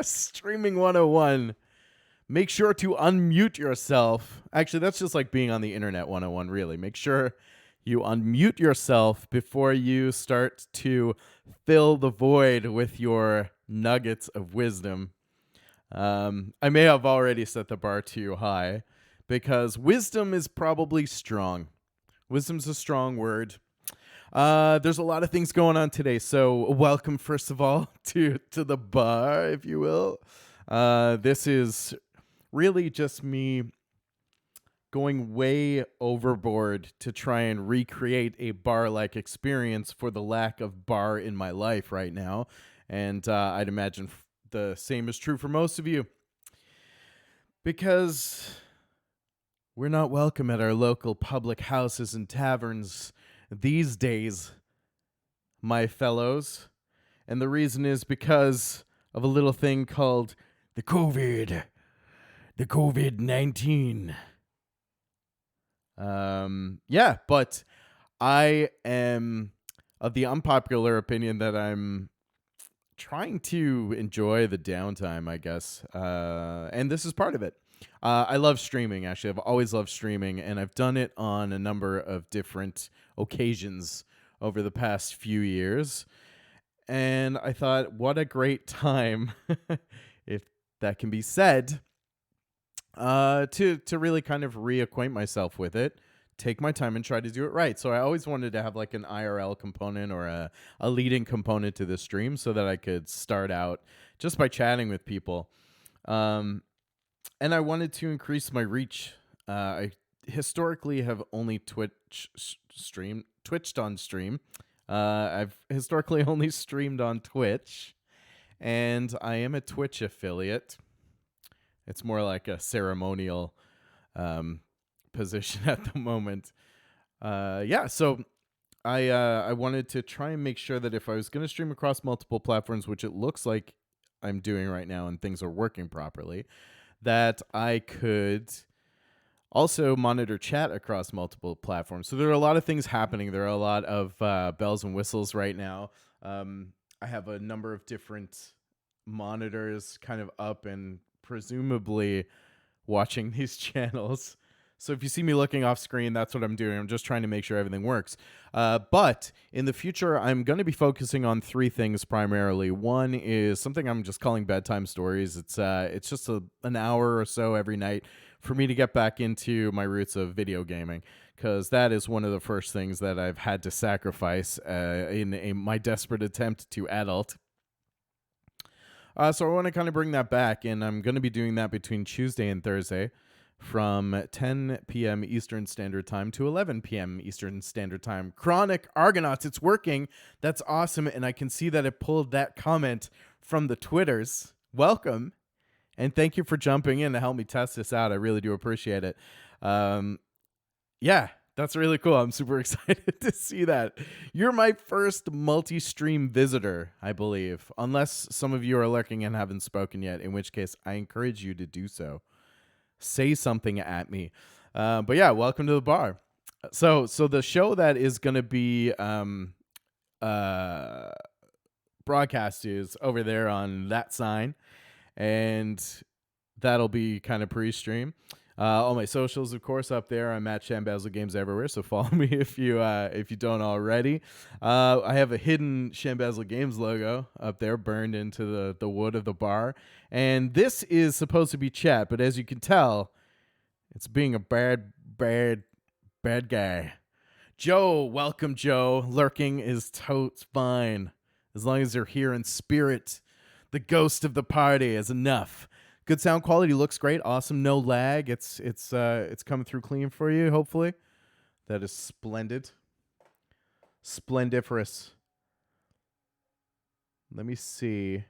Streaming 101. Make sure to unmute yourself. Actually, that's just like being on the internet 101, really. Make sure you unmute yourself before you start to fill the void with your nuggets of wisdom. I may have already set the bar too high because wisdom is probably strong. Wisdom's a strong word. There's a lot of things going on today, so welcome first of all to the bar, if you will. This is really just me going way overboard to try and recreate a bar-like experience for the lack of bar in my life right now, and I'd imagine the same is true for most of you, because we're not welcome at our local public houses and taverns these days, my fellows. And the reason is because of a little thing called the COVID-19. Yeah, but I am of the unpopular opinion that I'm trying to enjoy the downtime, I guess. And this is part of it. I love streaming, actually. I've always loved streaming, and I've done it on a number of different occasions over the past few years. And I thought, what a great time, if that can be said, to really kind of reacquaint myself with it, take my time and try to do it right. So I always wanted to have like an IRL component or a leading component to the stream so that I could start out just by chatting with people. And I wanted to increase my reach. I historically have only twitched on stream. I've historically only streamed on Twitch, and I am a Twitch affiliate. It's more like a ceremonial position at the moment. So I wanted to try and make sure that if I was going to stream across multiple platforms, which it looks like I'm doing right now and things are working properly, that I could also monitor chat across multiple platforms. So there are a lot of things happening. There are a lot of bells and whistles right now. I have a number of different monitors kind of up and presumably watching these channels. So if you see me looking off screen, that's what I'm doing. I'm just trying to make sure everything works. But in the future, I'm going to be focusing on three things primarily. One is something I'm just calling bedtime stories. It's just an hour or so every night for me to get back into my roots of video gaming, because that is one of the first things that I've had to sacrifice in my desperate attempt to adult. So I want to kind of bring that back, and I'm going to be doing that between Tuesday and Thursday from 10 p.m. Eastern Standard Time to 11 p.m. Eastern Standard Time. Chronic Argonauts, it's working. That's awesome, and I can see that it pulled that comment from the Twitters. Welcome, and thank you for jumping in to help me test this out. I really do appreciate it. Yeah, that's really cool. I'm super excited to see that. You're my first multi-stream visitor, I believe, unless some of you are lurking and haven't spoken yet, in which case I encourage you to do so. Say something at me. But yeah, welcome to the bar. So the show that is going to be broadcast is over there on that sign, and that'll be kind of pre-stream. All my socials, of course, up there. I'm at Shambazzle Games everywhere, so follow me if you don't already. I have a hidden Shambazzle Games logo up there, burned into the wood of the bar. And this is supposed to be chat, but as you can tell, it's being a bad guy. Joe, welcome, Joe. Lurking is totes fine. As long as you're here in spirit, the ghost of the party is enough. Good sound quality, looks great, awesome, no lag. It's coming through clean for you, hopefully. That is splendid. Splendiferous. Let me see.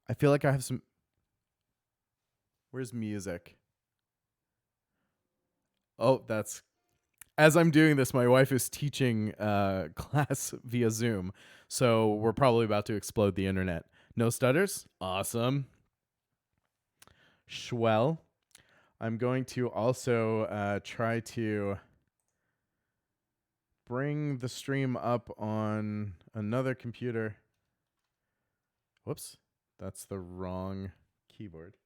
I feel like I have some... Where's music? Oh, that's... As I'm doing this, my wife is teaching class via Zoom, so we're probably about to explode the internet. No stutters? Awesome. Schwell. I'm going to also try to bring the stream up on another computer. Whoops, that's the wrong keyboard.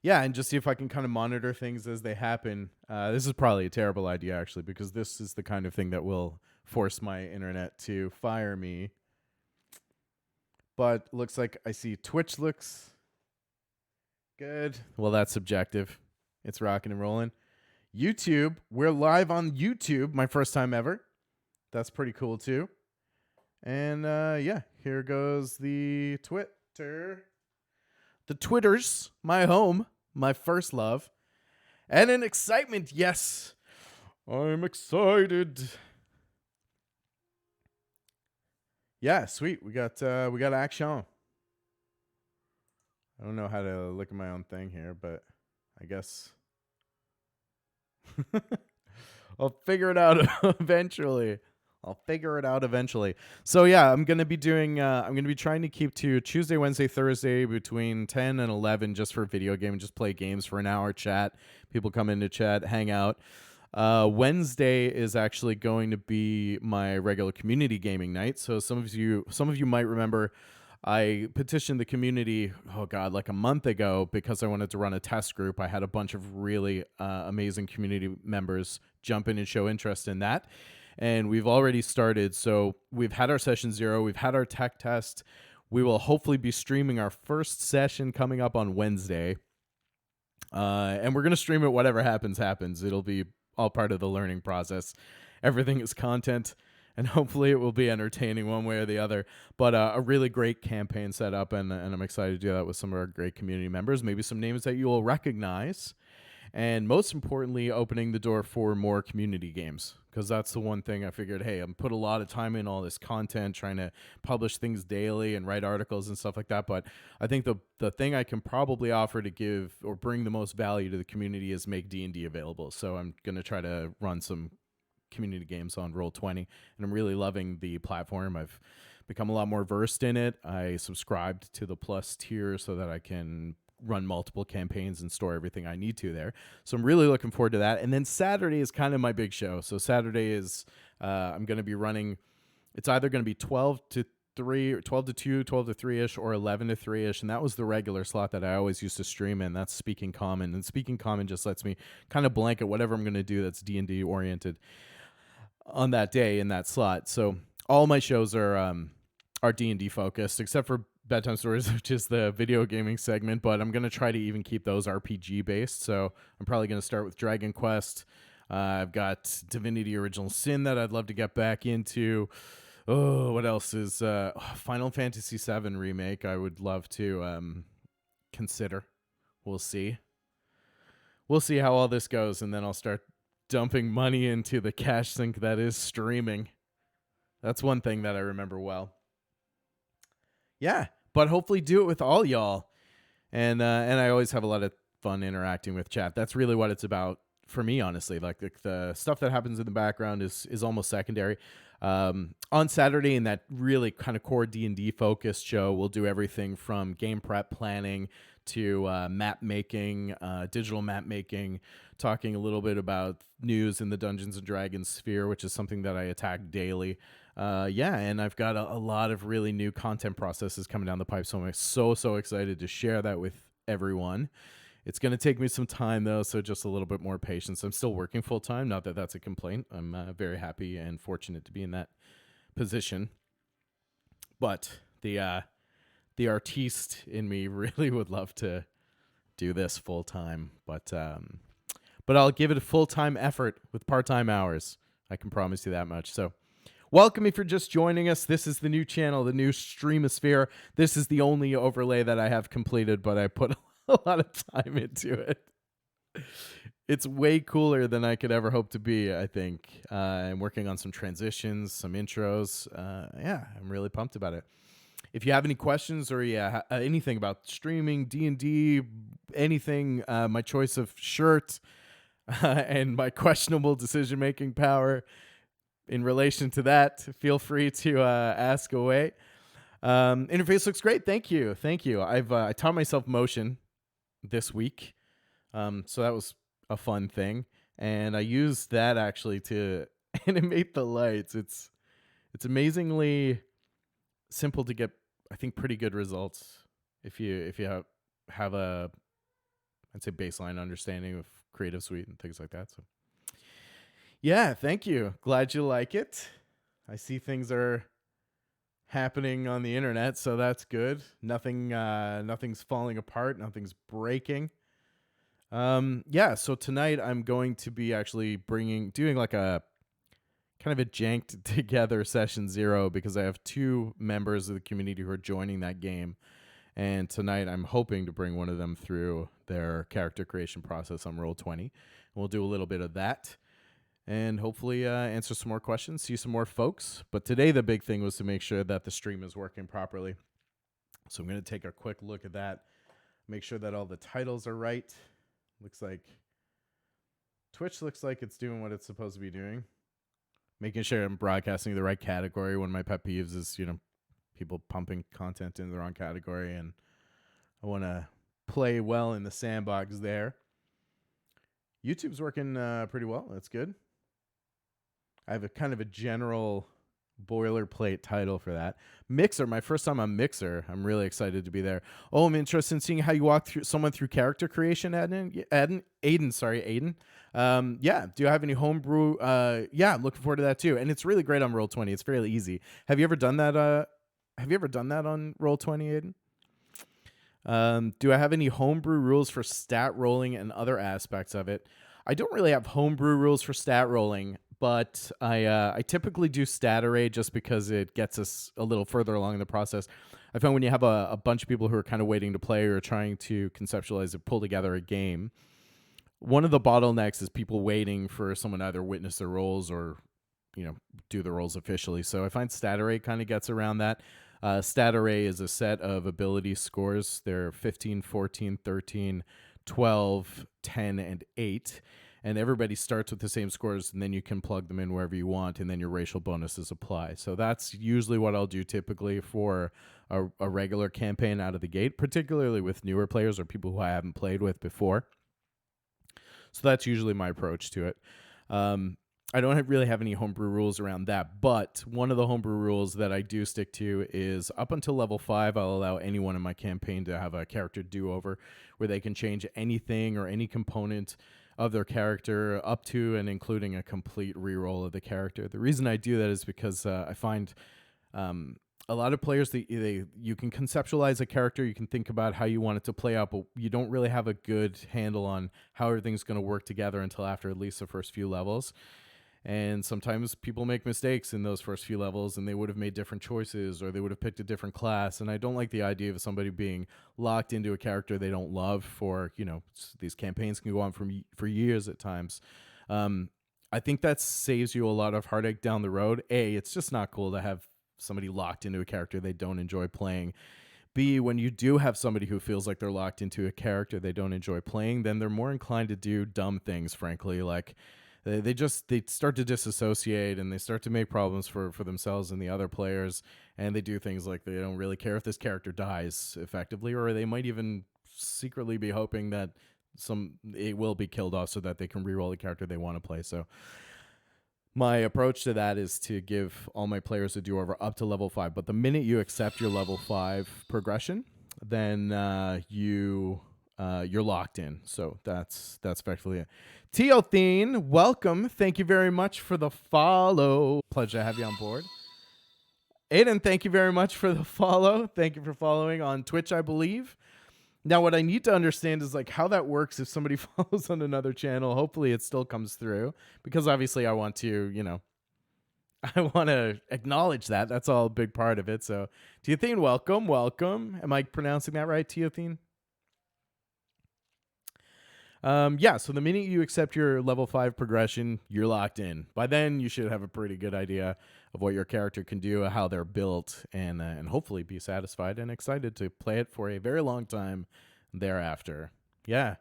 Yeah, and just see if I can kind of monitor things as they happen. This is probably a terrible idea, actually, because this is the kind of thing that will force my internet to fire me. But looks like I see Twitch looks good. Well, that's subjective. It's rocking and rolling. YouTube, we're live on YouTube, my first time ever. That's pretty cool, too. And yeah, here goes the Twitter. The Twitters, my home, my first love, and an excitement. Yes, I'm excited. Yeah, sweet. We got action. I don't know how to look at my own thing here, but I guess I'll figure it out eventually. So yeah, I'm gonna be trying to keep to Tuesday, Wednesday, Thursday between 10 and 11 just for video game, just play games for an hour, chat. People come in to chat, hang out. Wednesday is actually going to be my regular community gaming night. So some of you might remember I petitioned the community, like a month ago, because I wanted to run a test group. I had a bunch of really amazing community members jump in and show interest in that. And we've already started. So we've had our session 0. We've had our tech test. We will hopefully be streaming our first session coming up on Wednesday. And we're going to stream it. Whatever happens. It'll be all part of the learning process. Everything is content, and hopefully it will be entertaining one way or the other. But a really great campaign set up, and I'm excited to do that with some of our great community members. Maybe some names that you will recognize. And most importantly, opening the door for more community games, because that's the one thing I figured, hey, I'm put a lot of time in all this content, trying to publish things daily and write articles and stuff like that. But I think the thing I can probably offer to give or bring the most value to the community is make D&D available. So I'm going to try to run some community games on Roll20, and I'm really loving the platform. I've become a lot more versed in it. I subscribed to the Plus tier so that I can run multiple campaigns and store everything I need to there. So I'm really looking forward to that. And then Saturday is kind of my big show. So Saturday is I'm going to be running. It's either going to be 12 to 3 or 12 to 2, 12 to 3ish, or 11 to 3ish, and that was the regular slot that I always used to stream in. That's Speaking Common, and Speaking Common just lets me kind of blanket whatever I'm going to do that's D&D oriented on that day in that slot. So all my shows are D&D focused, except for Bedtime Stories, which is the video gaming segment, but I'm going to try to even keep those RPG based. So I'm probably going to start with Dragon Quest. I've got Divinity Original Sin that I'd love to get back into. Oh, what else is Final Fantasy VII Remake I would love to consider. We'll see. We'll see how all this goes, and then I'll start dumping money into the cash sink that is streaming. That's one thing that I remember well. Yeah, but hopefully do it with all y'all. And I always have a lot of fun interacting with chat. That's really what it's about for me, honestly. Like the stuff that happens in the background is almost secondary. On Saturday, in that really kind of core D&D focused show, we'll do everything from game prep planning to map making, digital map making, talking a little bit about news in the Dungeons and Dragons sphere, which is something that I attack daily. And I've got a lot of really new content processes coming down the pipe, so I'm so excited to share that with everyone. It's going to take me some time, though, so just a little bit more patience. I'm still working full-time, not that that's a complaint. I'm very happy and fortunate to be in that position. But the artiste in me really would love to do this full-time, but I'll give it a full-time effort with part-time hours. I can promise you that much. So welcome if you're just joining us. This is the new channel, the new Streamosphere. This is the only overlay that I have completed, but I put a lot of time into it. It's way cooler than I could ever hope to be, I think. I'm working on some transitions, some intros. I'm really pumped about it. If you have any questions or anything about streaming, D&D, anything, my choice of shirt and my questionable decision-making power in relation to that, feel free to ask away. Interface looks great. Thank you. I taught myself motion this week, so that was a fun thing, and I used that actually to animate the lights. It's amazingly simple to get, I think, pretty good results if you have a, I'd say, baseline understanding of Creative Suite and things like that. So yeah, thank you. Glad you like it. I see things are happening on the internet, so that's good. Nothing's falling apart. Nothing's breaking. Yeah. So tonight I'm going to be actually doing like a kind of a janked together session 0 because I have 2 members of the community who are joining that game, and tonight I'm hoping to bring one of them through their character creation process on Roll20. We'll do a little bit of that, and hopefully answer some more questions, see some more folks. But today the big thing was to make sure that the stream is working properly. So I'm going to take a quick look at that, make sure that all the titles are right. Looks like Twitch looks like it's doing what it's supposed to be doing. Making sure I'm broadcasting the right category. One of my pet peeves is, people pumping content in the wrong category, and I want to play well in the sandbox there. YouTube's working pretty well. That's good. I have a kind of a general boilerplate title for that. Mixer, my first time on Mixer. I'm really excited to be there. Oh, I'm interested in seeing how you walk someone through character creation, Aiden. Yeah. Do you have any homebrew? Yeah, I'm looking forward to that too. And it's really great on Roll20. It's fairly easy. Have you ever done that? Have you ever done that on Roll20, Aiden? Do I have any homebrew rules for stat rolling and other aspects of it? I don't really have homebrew rules for stat rolling, but I typically do stat array just because it gets us a little further along in the process. I found when you have a bunch of people who are kind of waiting to play or trying to conceptualize or pull together a game, one of the bottlenecks is people waiting for someone to either witness their roles or, do the roles officially. So I find stat array kind of gets around that. Stat array is a set of ability scores. They're 15, 14, 13, 12, 10, and 8. And everybody starts with the same scores, and then you can plug them in wherever you want, and then your racial bonuses apply. So that's usually what I'll do typically for a regular campaign out of the gate, particularly with newer players or people who I haven't played with before. So that's usually my approach to it. I don't really have any homebrew rules around that, but one of the homebrew rules that I do stick to is up until level 5, I'll allow anyone in my campaign to have a character do-over where they can change anything or any component of their character up to and including a complete reroll of the character. The reason I do that is because I find a lot of players, you can conceptualize a character, you can think about how you want it to play out, but you don't really have a good handle on how everything's going to work together until after at least the first few levels. And sometimes people make mistakes in those first few levels, and they would have made different choices or they would have picked a different class. And I don't like the idea of somebody being locked into a character they don't love for, these campaigns can go on for years at times. I think that saves you a lot of heartache down the road. A, it's just not cool to have somebody locked into a character they don't enjoy playing. B, when you do have somebody who feels like they're locked into a character they don't enjoy playing, then they're more inclined to do dumb things, frankly, like they start to disassociate and they start to make problems for themselves and the other players, and they do things like they don't really care if this character dies effectively, or they might even secretly be hoping that it will be killed off so that they can reroll the character they want to play. So my approach to that is to give all my players a do-over up to level 5, but the minute you accept your level 5 progression, then you're locked in. So that's effectively it. Teothene, welcome. Thank you very much for the follow. Pleasure to have you on board. Aiden, thank you very much for the follow. Thank you for following on Twitch, I believe. Now, what I need to understand is like how that works if somebody follows on another channel. Hopefully it still comes through, because obviously I want to, I want to acknowledge that. That's all a big part of it. So Teothene, welcome. Am I pronouncing that right, Teothene? Yeah, so the minute you accept your level 5 progression, you're locked in. By then, you should have a pretty good idea of what your character can do, how they're built, and hopefully be satisfied and excited to play it for a very long time thereafter. Yeah.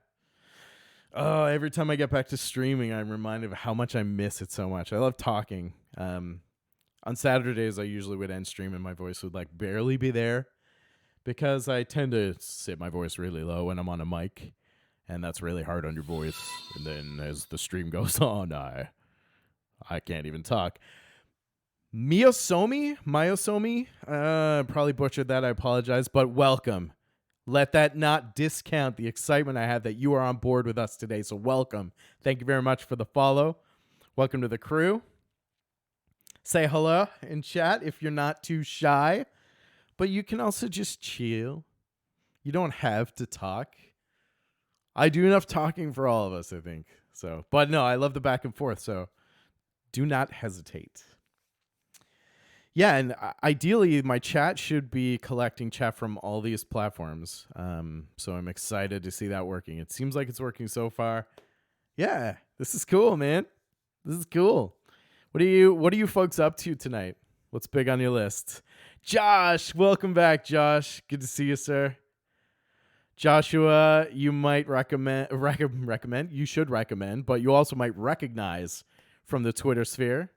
Oh, every time I get back to streaming, I'm reminded of how much I miss it so much. I love talking. On Saturdays, I usually would end stream and my voice would like barely be there, because I tend to sit my voice really low when I'm on a mic. And that's really hard on your voice. And then as the stream goes on, I can't even talk. Myosomi, probably butchered that. I apologize, but welcome. Let that not discount the excitement I have that you are on board with us today. So welcome. Thank you very much for the follow. Welcome to the crew. Say hello in chat if you're not too shy, but you can also just chill. You don't have to talk. I do enough talking for all of us, I think. So, but no, I love the back and forth. So do not hesitate. Yeah, and ideally, my chat should be collecting chat from all these platforms. So I'm excited to see that working. It seems like it's working so far. Yeah, this is cool, man. This is cool. What are you folks up to tonight? What's big on your list? Josh, welcome back, Josh. Good to see you, sir. Joshua, you might recommend. You should recommend, but you also might recognize from the Twitter sphere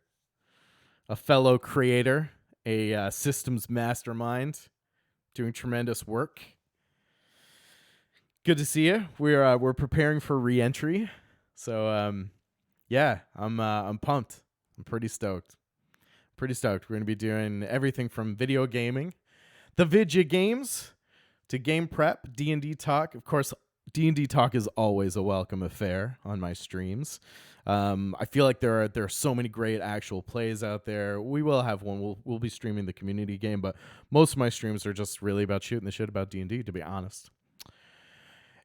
a fellow creator, a systems mastermind, doing tremendous work. Good to see you. We're preparing for re-entry, so yeah, I'm pumped. I'm pretty stoked. We're going to be doing everything from video gaming, the vidya games, to game prep, D&D talk. Of course, D&D talk is always a welcome affair on my streams. I feel like there are so many great actual plays out there. We will have one. We'll be streaming the community game, but most of my streams are just really about shooting the shit about D&D, to be honest.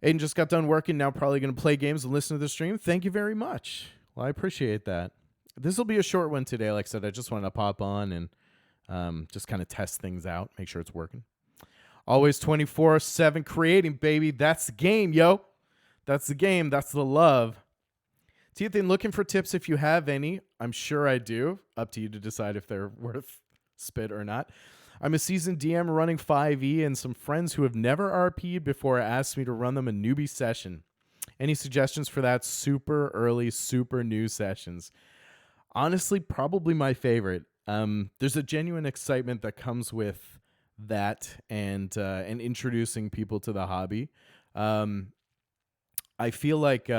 Aiden just got done working. Now probably going to play games and listen to the stream. Thank you very much. Well, I appreciate that. This will be a short one today. Like I said, I just wanted to pop on and just kind of test things out, make sure it's working. Always 24/7 creating, baby. That's the game, yo. That's the game. That's the love. Ethan, looking for tips if you have any. I'm sure I do. Up to you to decide if they're worth spit or not. I'm a seasoned DM running 5e, and some friends who have never RP'd before asked me to run them a newbie session. Any suggestions for that super early, super new sessions? Honestly, probably my favorite. There's a genuine excitement that comes with that and introducing people to the hobby. I feel like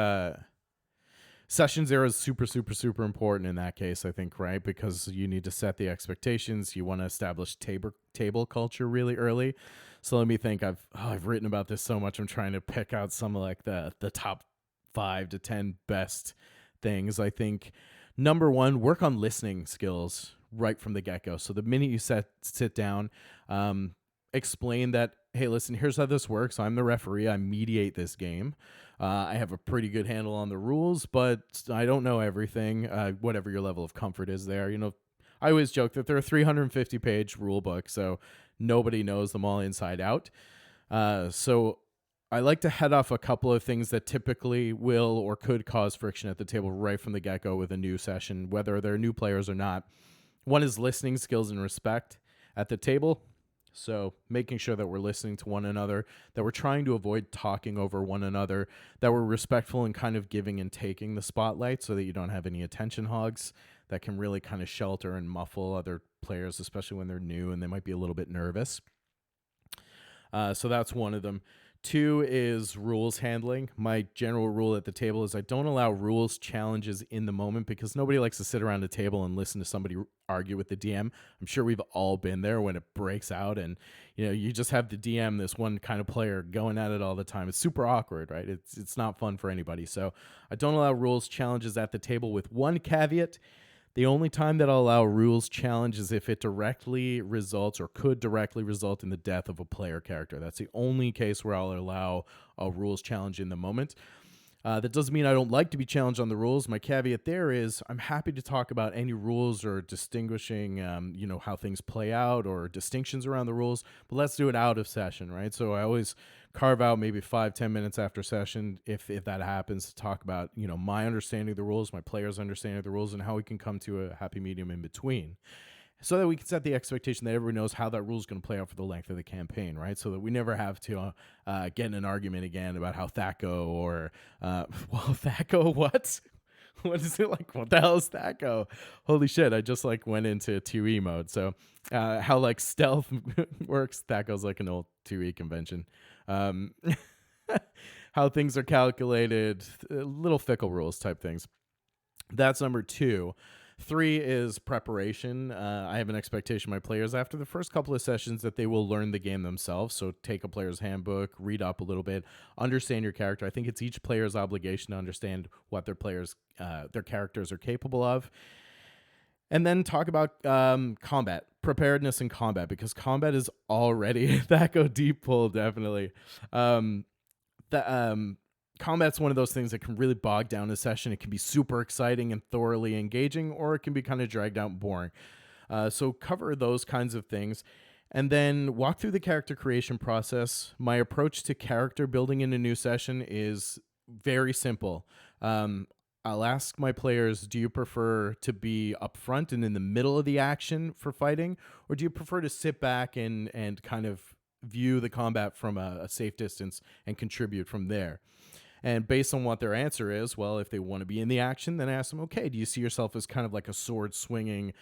Session 0 is super, super, super important in that case, I think, right? Because you need to set the expectations. You want to establish table culture really early. So let me think. I've written about this so much. I'm trying to pick out some of like the top 5 to 10 best things. I think number 1, work on listening skills right from the get-go. So the minute you sit down, explain that, hey, listen, here's how this works. I'm the referee. I mediate this game. I have a pretty good handle on the rules, but I don't know everything, whatever your level of comfort is there. You know, I always joke that they're a 350-page rule book, so nobody knows them all inside out. So I like to head off a couple of things that typically will or could cause friction at the table right from the get-go with a new session, whether they're new players or not. One is listening skills and respect at the table. So making sure that we're listening to one another, that we're trying to avoid talking over one another, that we're respectful and kind of giving and taking the spotlight so that you don't have any attention hogs that can really kind of shelter and muffle other players, especially when they're new and they might be a little bit nervous. So that's one of them. 2 is rules handling. My general rule at the table is I don't allow rules challenges in the moment because nobody likes to sit around a table and listen to somebody argue with the DM. I'm sure we've all been there when it breaks out and you just have the DM, this one kind of player going at it all the time. It's super awkward, right? It's not fun for anybody. So I don't allow rules challenges at the table with one caveat. The only time that I'll allow rules challenge is if it directly results or could directly result in the death of a player character. That's the only case where I'll allow a rules challenge in the moment. That doesn't mean I don't like to be challenged on the rules. My caveat there is I'm happy to talk about any rules or distinguishing, how things play out or distinctions around the rules, but let's do it out of session, right? So I always carve out maybe 5-10 minutes after session, if that happens, to talk about, my understanding of the rules, my players' understanding of the rules, and how we can come to a happy medium in between, so that we can set the expectation that everyone knows how that rule is going to play out for the length of the campaign, right? So that we never have to get in an argument again about how Thaco or, Thaco, what? What is it like? What the hell is Thaco? Holy shit, I just went into 2E mode. So how stealth works, Thaco's like an old 2E convention. How things are calculated, little fickle rules type things. That's number 2. 3 is preparation. I have an expectation of my players after the first couple of sessions that they will learn the game themselves. So take a player's handbook, read up a little bit, understand your character. I think it's each player's obligation to understand what their characters are capable of. And then talk about combat, preparedness and combat, because combat is already that go deep pull, definitely. The combat's one of those things that can really bog down a session. It can be super exciting and thoroughly engaging, or it can be kind of dragged out and boring. So cover those kinds of things. And then walk through the character creation process. My approach to character building in a new session is very simple. I'll ask my players, do you prefer to be up front and in the middle of the action for fighting? Or do you prefer to sit back and kind of view the combat from a safe distance and contribute from there? And based on what their answer is, well, if they want to be in the action, then I ask them, okay, do you see yourself as kind of like a sword swinging,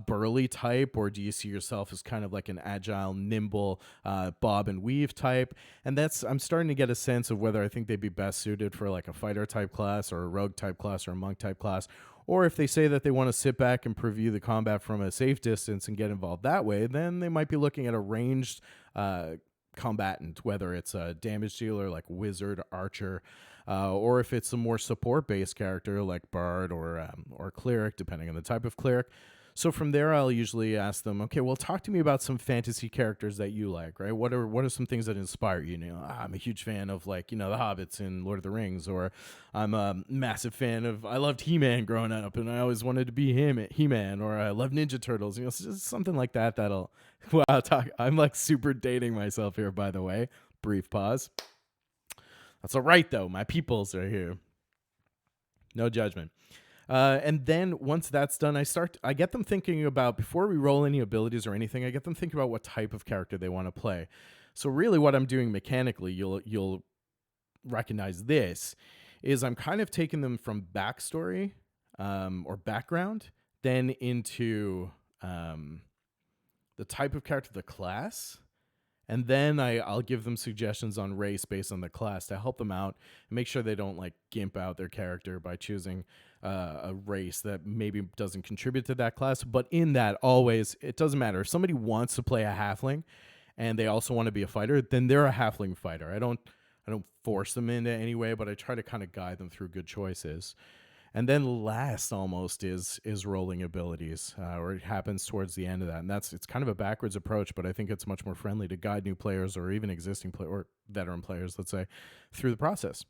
burly type, or do you see yourself as kind of like an agile, nimble, bob and weave type? And I'm starting to get a sense of whether I think they'd be best suited for like a fighter type class or a rogue type class or a monk type class. Or if they say that they want to sit back and preview the combat from a safe distance and get involved that way, then they might be looking at a ranged combatant, whether it's a damage dealer like wizard, archer, or if it's a more support-based character like bard or cleric, depending on the type of cleric. So from there, I'll usually ask them, okay, well, talk to me about some fantasy characters that you like, right? What are some things that inspire you? I'm a huge fan of the Hobbits in Lord of the Rings, or I'm a massive fan of, I loved He-Man growing up, and I always wanted to be He-Man, or I love Ninja Turtles, just something like that. I'm like super dating myself here, by the way. Brief pause. That's all right, though. My peoples are here. No judgment. And then once that's done, I get them thinking about, before we roll any abilities or anything, I get them thinking about what type of character they want to play. So really what I'm doing mechanically, you'll recognize this, is I'm kind of taking them from backstory or background, then into the type of character, the class, and then I'll give them suggestions on race based on the class to help them out and make sure they don't like gimp out their character by choosing a race that maybe doesn't contribute to that class. But in that, always, it doesn't matter. If somebody wants to play a halfling and they also want to be a fighter, then they're a halfling fighter. I don't force them into any way, but I try to kind of guide them through good choices. And then last almost is rolling abilities, or it happens towards the end of that. And it's kind of a backwards approach, but I think it's much more friendly to guide new players or even existing or veteran players, let's say, through the process.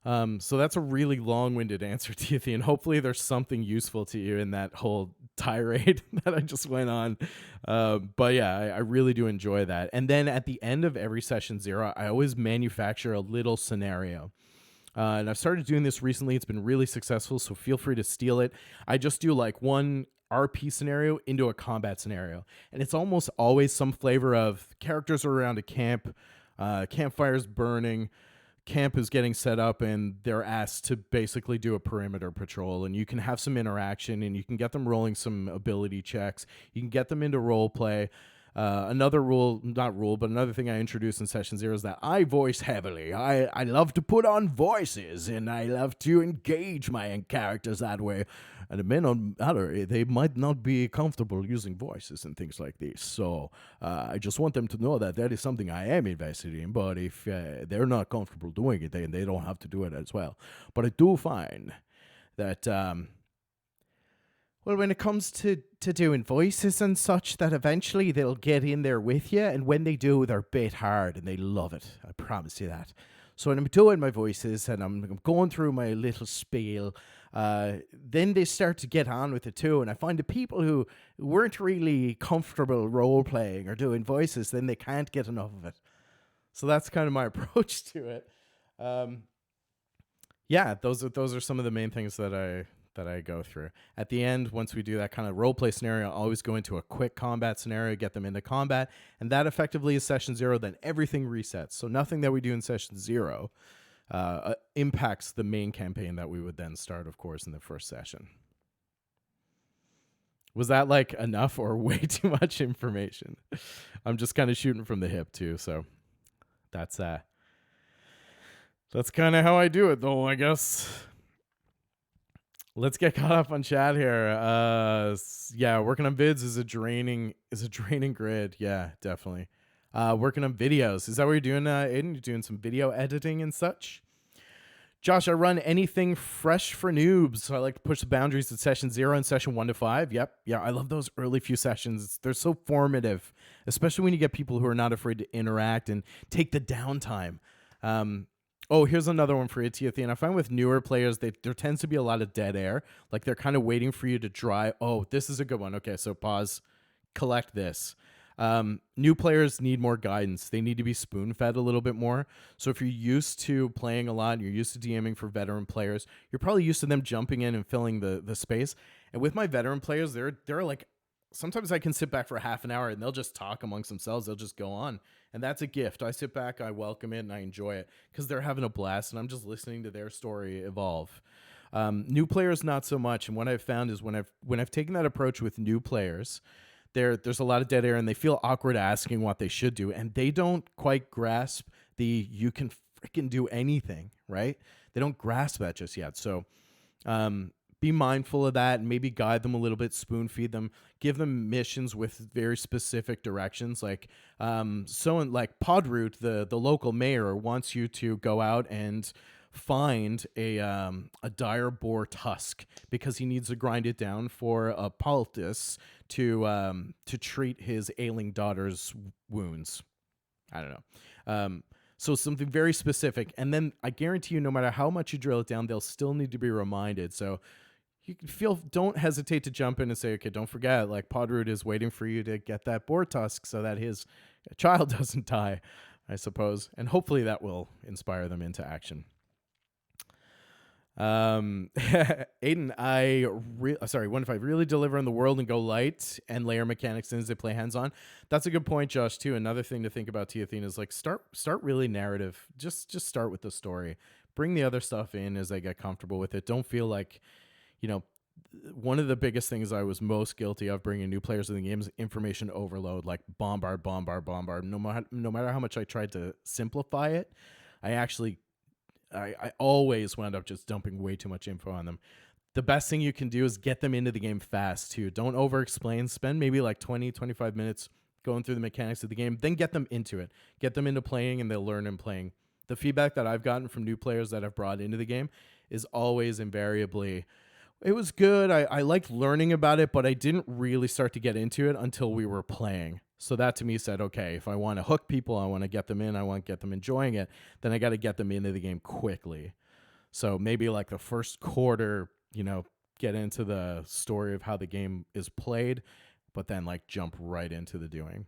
So that's a really long-winded answer to you, Thean. Hopefully there's something useful to you in that whole tirade that I just went on. But yeah, I really do enjoy that. And then at the end of every session 0, I always manufacture a little scenario. And I've started doing this recently. It's been really successful, so feel free to steal it. I just do like one RP scenario into a combat scenario. And it's almost always some flavor of characters are around a camp, campfire's burning, camp is getting set up, and they're asked to basically do a perimeter patrol. And you can have some interaction, and you can get them rolling some ability checks. You can get them into role play. Another thing I introduced in session 0 is that I voice heavily. I love to put on voices, and I love to engage my characters that way. And it may not matter. They might not be comfortable using voices and things like this. So I just want them to know that is something I am invested in. But if they're not comfortable doing it, then they don't have to do it as well. But I do find that... well, when it comes to doing voices and such, that eventually they'll get in there with you, and when they do, they're bit hard, and they love it. I promise you that. So when I'm doing my voices, and I'm going through my little spiel, then they start to get on with it too, and I find the people who weren't really comfortable role-playing or doing voices, then they can't get enough of it. So that's kind of my approach to it. Yeah, those are some of the main things that I go through. At the end, once we do that kind of role play scenario, I'll always go into a quick combat scenario, get them into combat, and that effectively is session 0. Then everything resets. So nothing that we do in session 0 impacts the main campaign that we would then start, of course, in the first session. Was that like enough or way too much information? I'm just kind of shooting from the hip too, so that's kind of how I do it, though, I guess. Let's get caught up on chat here. Yeah, working on vids is a draining grid. Yeah, definitely. Working on videos. Is that what you're doing, Aiden? You're doing some video editing and such? Josh, I run anything fresh for noobs. So I like to push the boundaries at session 0 and session 1 to 5. Yep. Yeah, I love those early few sessions. They're so formative, especially when you get people who are not afraid to interact and take the downtime. Oh, here's another one for you, Tiathi. And I find with newer players, there tends to be a lot of dead air. Like they're kind of waiting for you to dry. Oh, this is a good one. Okay, so pause, collect this. New players need more guidance. They need to be spoon-fed a little bit more. So if you're used to playing a lot and you're used to DMing for veteran players, you're probably used to them jumping in and filling the space. And with my veteran players, they're like, sometimes I can sit back for half an hour and they'll just talk amongst themselves. They'll just go on. And that's a gift. I sit back, I welcome it, and I enjoy it because they're having a blast and I'm just listening to their story evolve. New players, not so much. And what I've found is when I've taken that approach with new players, there's a lot of dead air and they feel awkward asking what they should do, and they don't quite grasp the you can freaking do anything, right? They don't grasp that just yet. So be mindful of that and maybe guide them a little bit, spoon feed them, give them missions with very specific directions. Like like Podroot, the local mayor, wants you to go out and find a dire boar tusk because he needs to grind it down for a poultice to treat his ailing daughter's wounds. I don't know. So something very specific. And then I guarantee you, no matter how much you drill it down, they'll still need to be reminded. So don't hesitate to jump in and say, okay, don't forget, like Podroot is waiting for you to get that boar tusk so that his child doesn't die, I suppose. And hopefully that will inspire them into action. Aiden, what if I really deliver in the world and go light and layer mechanics in as they play hands-on? That's a good point, Josh, too. Another thing to think about, Tiathina, is like start really narrative. Just start with the story. Bring the other stuff in as they get comfortable with it. Don't feel like, one of the biggest things I was most guilty of bringing new players in the game is information overload, like bombard. No matter how much I tried to simplify it, I always wound up just dumping way too much info on them. The best thing you can do is get them into the game fast, too. Don't over-explain. Spend maybe like 20, 25 minutes going through the mechanics of the game. Then get them into it. Get them into playing, and they'll learn and playing. The feedback that I've gotten from new players that I've brought into the game is always invariably, it was good. I liked learning about it, but I didn't really start to get into it until we were playing. So that to me said, okay, if I want to hook people, I want to get them in, I want to get them enjoying it, then I got to get them into the game quickly. So maybe like the first quarter, get into the story of how the game is played, but then like jump right into the doing.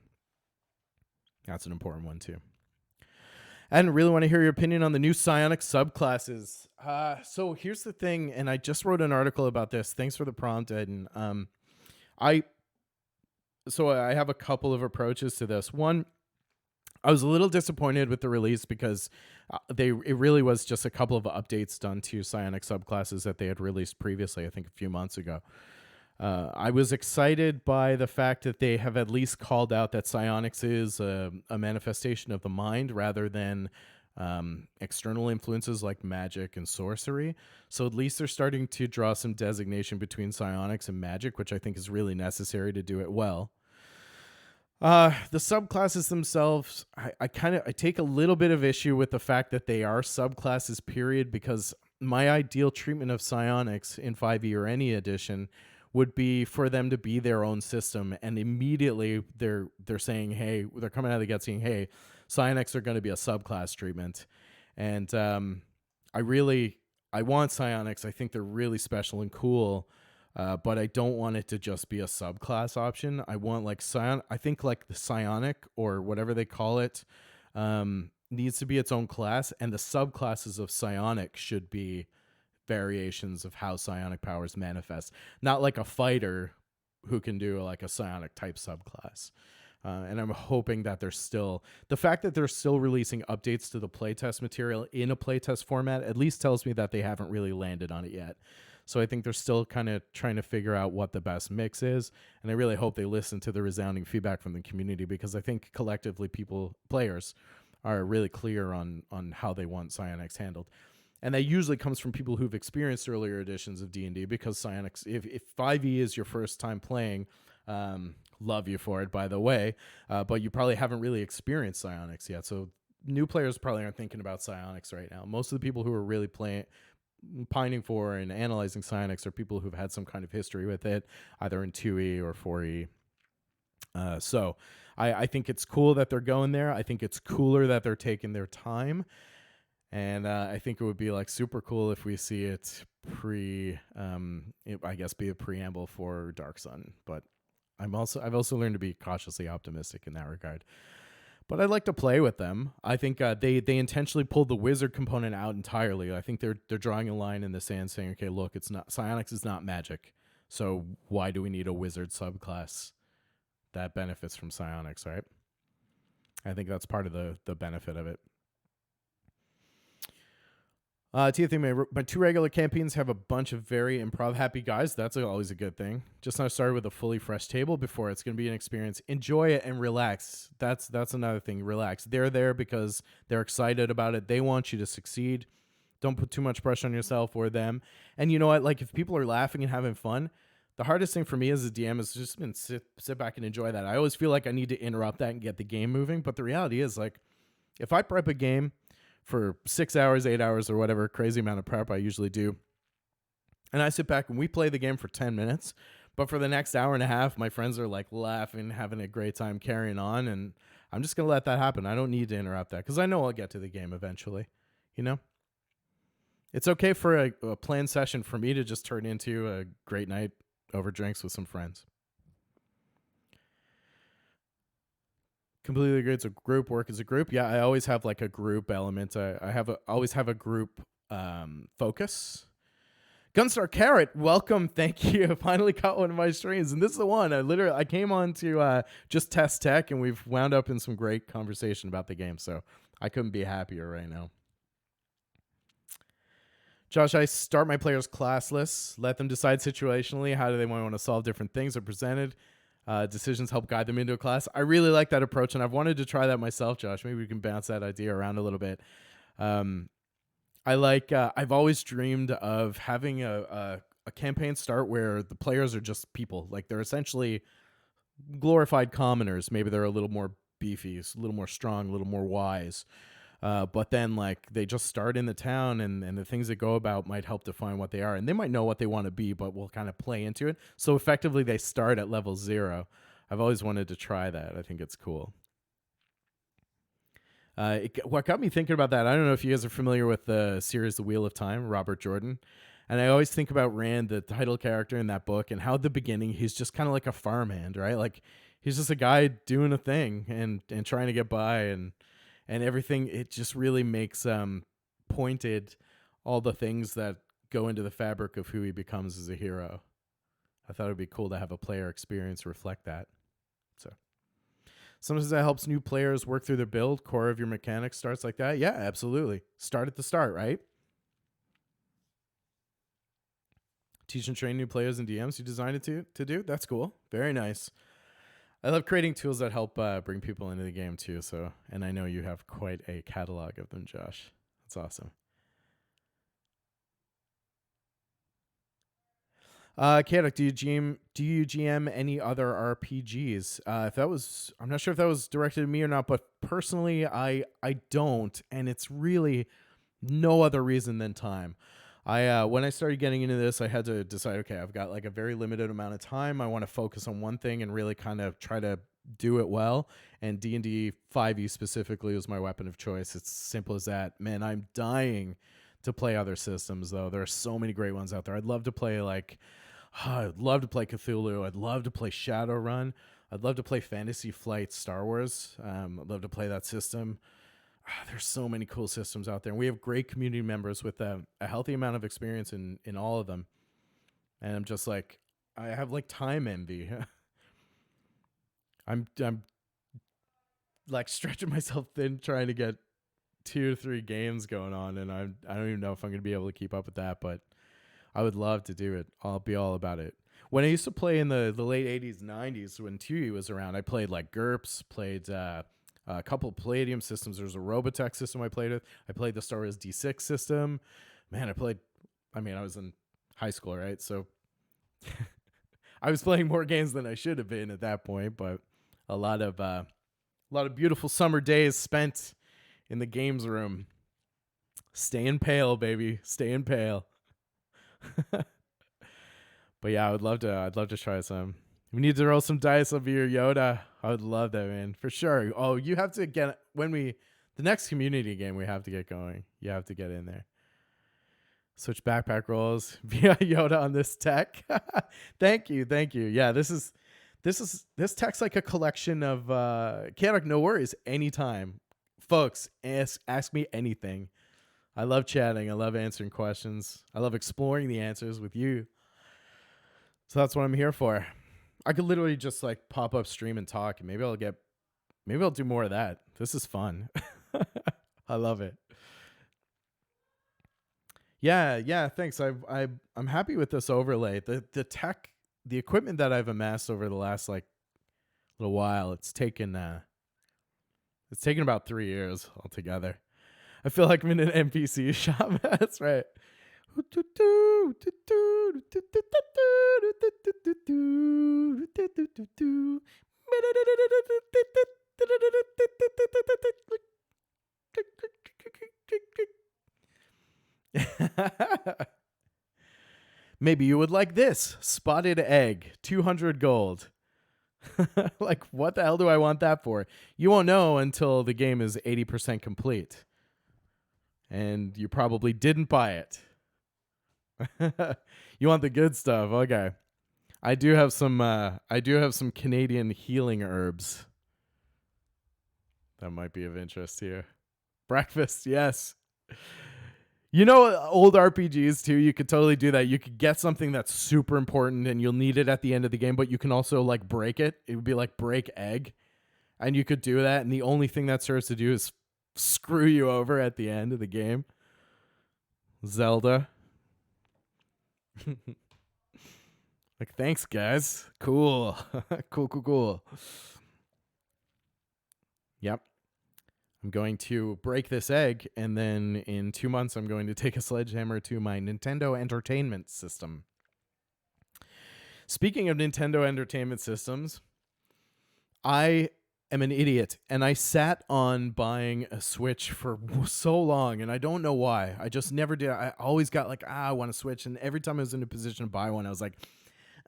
That's an important one too. And really want to hear your opinion on the new psionic subclasses. So here's the thing, and I just wrote an article about this. Thanks for the prompt, Ed. And I have a couple of approaches to this. One, I was a little disappointed with the release because it really was just a couple of updates done to psionic subclasses that they had released previously, I think a few months ago. I was excited by the fact that they have at least called out that psionics is a manifestation of the mind rather than external influences like magic and sorcery. So at least they're starting to draw some designation between psionics and magic, which I think is really necessary to do it well. The subclasses themselves, I take a little bit of issue with the fact that they are subclasses, period, because my ideal treatment of psionics in 5e or any edition would be for them to be their own system, and immediately they're saying, hey, they're coming out of the gate saying, hey, psionics are going to be a subclass treatment. And I want psionics. I think they're really special and cool, but I don't want it to just be a subclass option. I want like I think like the psionic or whatever they call it needs to be its own class, and the subclasses of psionic should be variations of how psionic powers manifest, not like a fighter who can do like a psionic type subclass. And I'm hoping that the fact that they're still releasing updates to the playtest material in a playtest format at least tells me that they haven't really landed on it yet. So I think they're still kind of trying to figure out what the best mix is, and I really hope they listen to the resounding feedback from the community, because I think collectively players are really clear on how they want psionics handled. And that usually comes from people who've experienced earlier editions of D&D, because psionics, if 5e is your first time playing, love you for it, by the way, but you probably haven't really experienced psionics yet. So new players probably aren't thinking about psionics right now. Most of the people who are really pining for and analyzing psionics are people who've had some kind of history with it, either in 2e or 4e. So I think it's cool that they're going there. I think it's cooler that they're taking their time. And I think it would be like super cool if we see it I guess be a preamble for Dark Sun. But I've also learned to be cautiously optimistic in that regard. But I'd like to play with them. I think they intentionally pulled the wizard component out entirely. I think they're drawing a line in the sand, saying, okay, look, it's not, psionics is not magic, so why do we need a wizard subclass that benefits from psionics, right? I think that's part of the benefit of it. Tia thing, my 2 regular campaigns have a bunch of very improv happy guys. That's always a good thing. Just now started with a fully fresh table before. It's going to be an experience. Enjoy it and relax. That's another thing. Relax. They're there because they're excited about it. They want you to succeed. Don't put too much pressure on yourself or them. And you know what? Like, if people are laughing and having fun, the hardest thing for me as a DM is just been sit back and enjoy that. I always feel like I need to interrupt that and get the game moving. But the reality is, like, if I prep a game for 6 hours, 8 hours, or whatever crazy amount of prep I usually do, and I sit back and we play the game for 10 minutes, but for the next hour and a half, my friends are like laughing, having a great time, carrying on, and I'm just going to let that happen. I don't need to interrupt that because I know I'll get to the game eventually, you know? It's okay for a planned session for me to just turn into a great night over drinks with some friends. Completely agree. It's a group work as a group. Yeah, I always have like a group element. I always have a group focus. Gunstar Carrot, welcome. Thank you. I finally caught one of my streams, and this is the one. I came on to just test tech, and we've wound up in some great conversation about the game. So I couldn't be happier right now. Josh, I start my players classless, let them decide situationally how do they want to solve different things that are presented. Decisions help guide them into a class. I really like that approach, and I've wanted to try that myself, Josh. Maybe we can bounce that idea around a little bit. I've always dreamed of having a campaign start where the players are just people. Like, they're essentially glorified commoners. Maybe they're a little more beefy, a little more strong, a little more wise. But then, like, they just start in the town, and the things that go about might help define what they are. And they might know what they want to be, but we'll kind of play into it. So effectively, they start at level 0. I've always wanted to try that. I think it's cool. What got me thinking about that, I don't know if you guys are familiar with the series The Wheel of Time, Robert Jordan. And I always think about Rand, the title character in that book, and how at the beginning he's just kind of like a farmhand, right? Like, he's just a guy doing a thing and trying to get by, and everything. It just really makes pointed all the things that go into the fabric of who he becomes as a hero. I thought it'd be cool to have a player experience reflect that. So sometimes that helps new players work through their build. Core of your mechanics starts like that. Yeah, absolutely. Start at the start, right? Teach and train new players and DMs you designed it to do. That's cool. Very nice. I love creating tools that help bring people into the game too. So, and I know you have quite a catalog of them, Josh. That's awesome. Kadok, do you GM any other RPGs? I'm not sure if that was directed at me or not, but personally, I don't, and it's really no other reason than time. When I started getting into this, I had to decide, okay, I've got like a very limited amount of time. I want to focus on one thing and really kind of try to do it well. And D&D 5e specifically was my weapon of choice. It's simple as that. Man, I'm dying to play other systems, though. There are so many great ones out there. I'd love to play I'd love to play Cthulhu. I'd love to play Shadowrun. I'd love to play Fantasy Flight Star Wars. I'd love to play that system. There's so many cool systems out there, and we have great community members with a healthy amount of experience in all of them. And I'm just like, I have like time envy. I'm like stretching myself thin trying to get 2 or 3 games going on, and I don't even know if I'm going to be able to keep up with that, but I would love to do it. I'll be all about it. When I used to play in the late 80s, 90s, when 2E was around, I played like GURPS, played a couple of Palladium systems. There was a Robotech system I played with. I played the Star Wars D6 system. Man, I was in high school, right? So I was playing more games than I should have been at that point, but a lot of beautiful summer days spent in the games room. Staying pale, baby. Staying pale. But yeah, I'd love to try some. We need to roll some dice over your Yoda. I would love that, man. For sure. Oh, you have to get the next community game we have to get going. You have to get in there. Switch backpack rolls via Yoda on this tech. Thank you. Yeah, this tech's like a collection of Chaotic, no worries. Anytime. Folks, ask me anything. I love chatting. I love answering questions. I love exploring the answers with you. So that's what I'm here for. I could literally just like pop up stream and talk, and maybe I'll do more of that. This is fun. I love it. Yeah, thanks. I'm happy with this overlay. The tech, the equipment that I've amassed over the last like little while, it's taken about 3 years altogether. I feel like I'm in an NPC shop. That's right. Maybe you would like this spotted egg, 200 gold. Like, what the hell do I want that for? You won't know until the game is 80% complete. And you probably didn't buy it. You want the good stuff. Okay. I do have some Canadian healing herbs that might be of interest here. Breakfast, yes. You know, old RPGs too, you could totally do that. You could get something that's super important and you'll need it at the end of the game, but you can also like break it. It would be like break egg. And you could do that, and the only thing that serves to do is screw you over at the end of the game. Zelda. Like, thanks, guys. Cool. Cool. Yep. I'm going to break this egg, and then in 2 months, I'm going to take a sledgehammer to my Nintendo Entertainment System. Speaking of Nintendo Entertainment Systems, I am an idiot, and I sat on buying a Switch for so long, and I don't know why. I just never did. I always got like, I want a Switch, and every time I was in a position to buy one, I was like,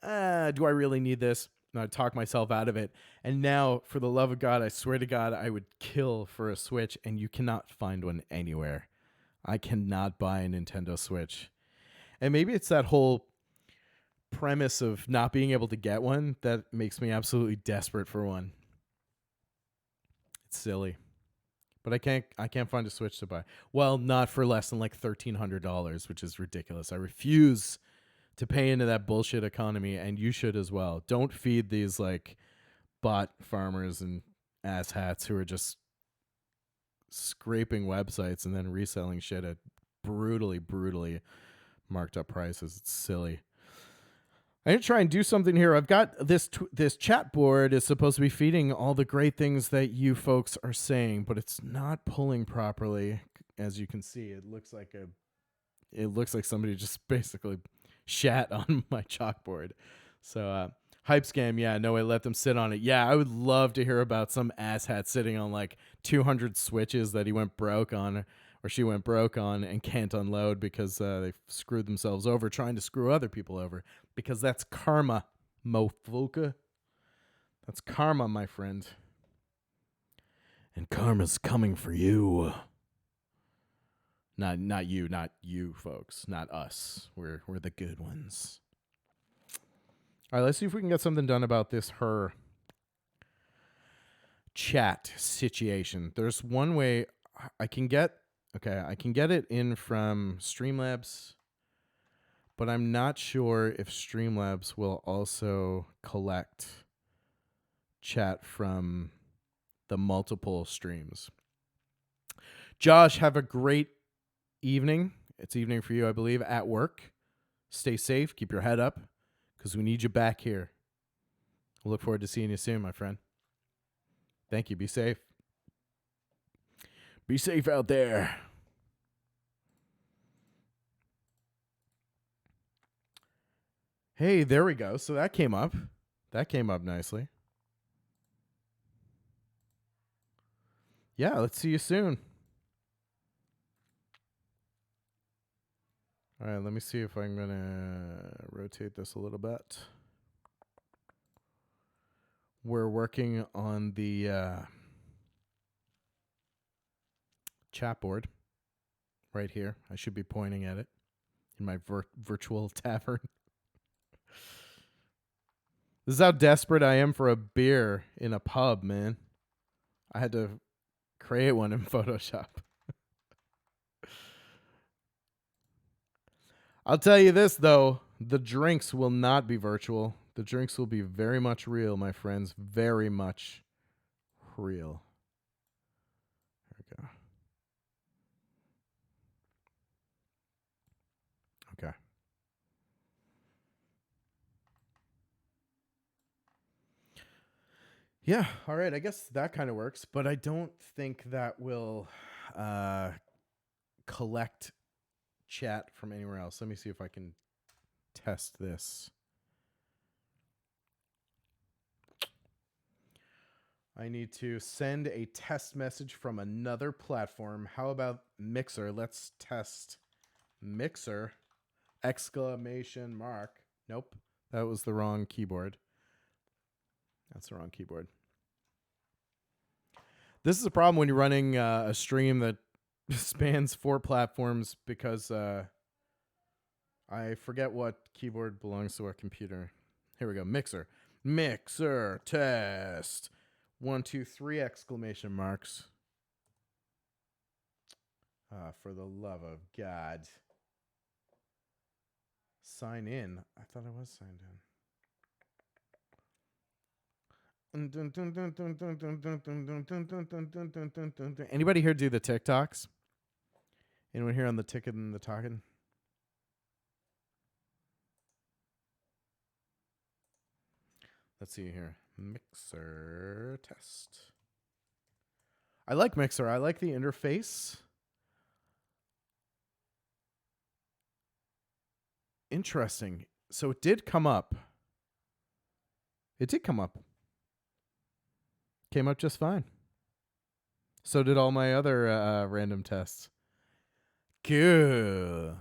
do I really need this? And I'd talk myself out of it. And now, for the love of God, I swear to God, I would kill for a Switch, and you cannot find one anywhere. I cannot buy a Nintendo Switch. And maybe it's that whole premise of not being able to get one that makes me absolutely desperate for one. It's silly. But I can't find a Switch to buy. Well, not for less than like $1,300, which is ridiculous. I refuse to pay into that bullshit economy, and you should as well. Don't feed these like bot farmers and asshats who are just scraping websites and then reselling shit at brutally marked up prices. It's silly. I'm going to try and do something here. I've got this chat board is supposed to be feeding all the great things that you folks are saying, but it's not pulling properly. As you can see, it looks like somebody just basically shat on my chalkboard. So hype scam, yeah, no way, let them sit on it. Yeah, I would love to hear about some asshat sitting on like 200 switches that he went broke on, or she went broke on, and can't unload because they screwed themselves over trying to screw other people over. Because that's karma, mofuka. That's karma, my friend. And karma's coming for you. Not you, folks. Not us. We're the good ones. All right, let's see if we can get something done about this her chat situation. There's one way I can get it in from Streamlabs, but I'm not sure if Streamlabs will also collect chat from the multiple streams. Josh, have a great evening. It's evening for you, I believe, at work. Stay safe. Keep your head up because we need you back here. We'll look forward to seeing you soon, my friend. Thank you. Be safe. Be safe out there. Hey, there we go. So that came up. That came up nicely. Yeah, let's see you soon. All right, let me see if I'm going to rotate this a little bit. We're working on the chat board right here. I should be pointing at it in my virtual tavern. This is how desperate I am for a beer in a pub, man. I had to create one in Photoshop. I'll tell you this, though. The drinks will not be virtual. The drinks will be very much real, my friends. Very much real. There we go. Okay. Yeah, all right. I guess that kind of works, but I don't think that will collect chat from anywhere else. Let me see if I can test this. I need to send a test message from another platform. How about Mixer? Let's test Mixer. ! Nope, that was the wrong keyboard. That's the wrong keyboard. This is a problem when you're running a stream that spans 4 platforms because I forget what keyboard belongs to what computer. Here we go. Mixer. Mixer test. 1, 2, 3 exclamation marks. For the love of God. Sign in. I thought I was signed in. Anybody here do the TikToks? Anyone here on the ticket and the talking? Let's see here. Mixer test. I like Mixer. I like the interface. Interesting. So it did come up. It did come up. Came up just fine. So did all my other random tests. Cool.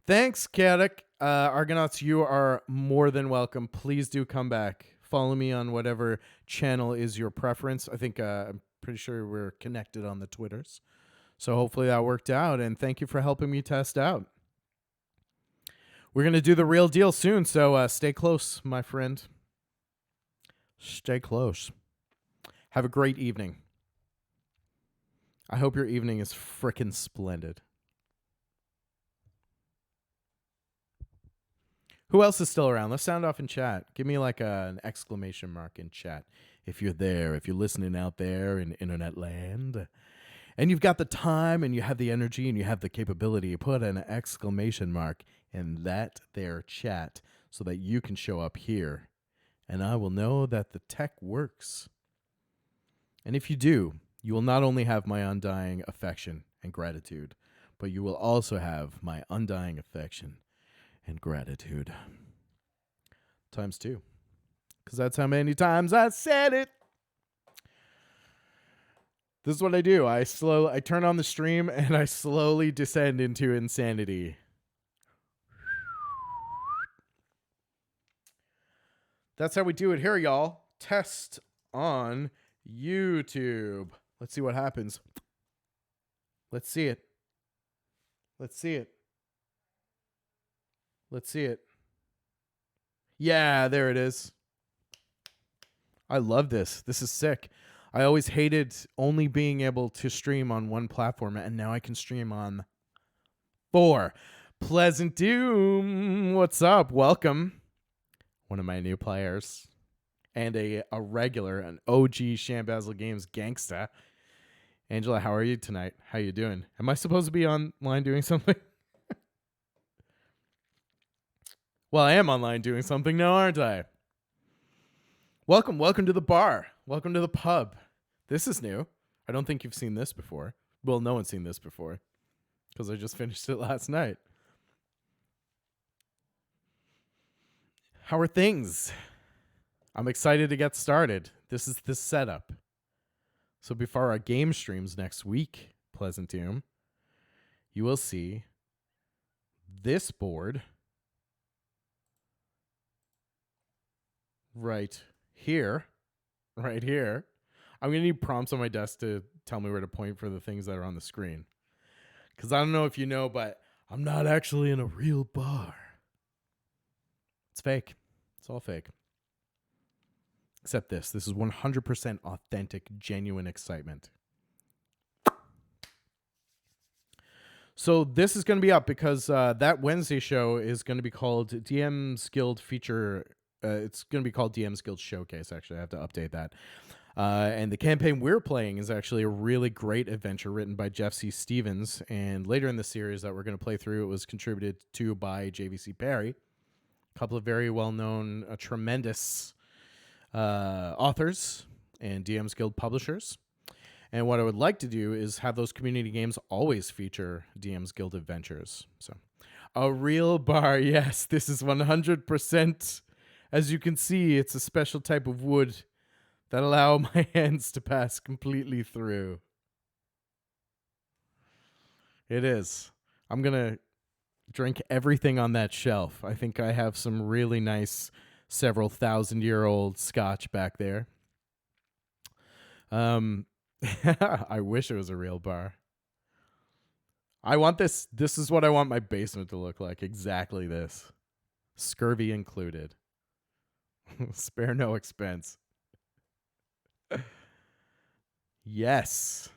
Thanks, Chaotic. Argonauts, you are more than welcome. Please do come back. Follow me on whatever channel is your preference. I think I'm pretty sure we're connected on the Twitters. So hopefully that worked out. And thank you for helping me test out. We're going to do the real deal soon. So stay close, my friend. Stay close. Have a great evening. I hope your evening is frickin' splendid. Who else is still around? Let's sound off in chat. Give me like an exclamation mark in chat if you're there, if you're listening out there in internet land. And you've got the time and you have the energy and you have the capability. Put an exclamation mark in that there chat so that you can show up here. And I will know that the tech works. And if you do, you will not only have my undying affection and gratitude, but you will also have my undying affection and gratitude. ×2. Because that's how many times I said it. This is what I do. I turn on the stream and I slowly descend into insanity. That's how we do it here, y'all. Test on YouTube. Let's see what happens. Let's see it. Let's see it. Let's see it. Yeah, there it is. I love this. This is sick. I always hated only being able to stream on one platform, and now I can stream on 4. Pleasant Doom. What's up? Welcome. One of my new players. And a regular, an OG Shambazzle Games gangsta. Angela, how are you tonight? How you doing? Am I supposed to be online doing something? Well, I am online doing something now, aren't I? Welcome to the bar. Welcome to the pub. This is new. I don't think you've seen this before. Well, no one's seen this before because I just finished it last night. How are things? I'm excited to get started. This is the setup. So before our game streams next week, Pleasant Doom, you will see this board right here. Right here. I'm going to need prompts on my desk to tell me where to point for the things that are on the screen. Because I don't know if you know, but I'm not actually in a real bar. It's fake. It's all fake. Except this. This is 100% authentic, genuine excitement. So this is going to be up because that Wednesday show is going to be called DM's Guild Feature. It's going to be called DM's Guild Showcase, actually. I have to update that. And the campaign we're playing is actually a really great adventure written by Jeff C. Stevens. And later in the series that we're going to play through, it was contributed to by JVC Perry. A couple of very well-known, tremendous authors and DM's Guild publishers. And what I would like to do is have those community games always feature DM's Guild adventures. So a real bar, yes, this is 100%. As you can see, it's a special type of wood that allow my hands to pass completely through. It is. I'm going to drink everything on that shelf. I think I have some really nice several thousand-year-old scotch back there. I wish it was a real bar. I want this. This is what I want my basement to look like. Exactly this. Scurvy included. Spare no expense. Yes.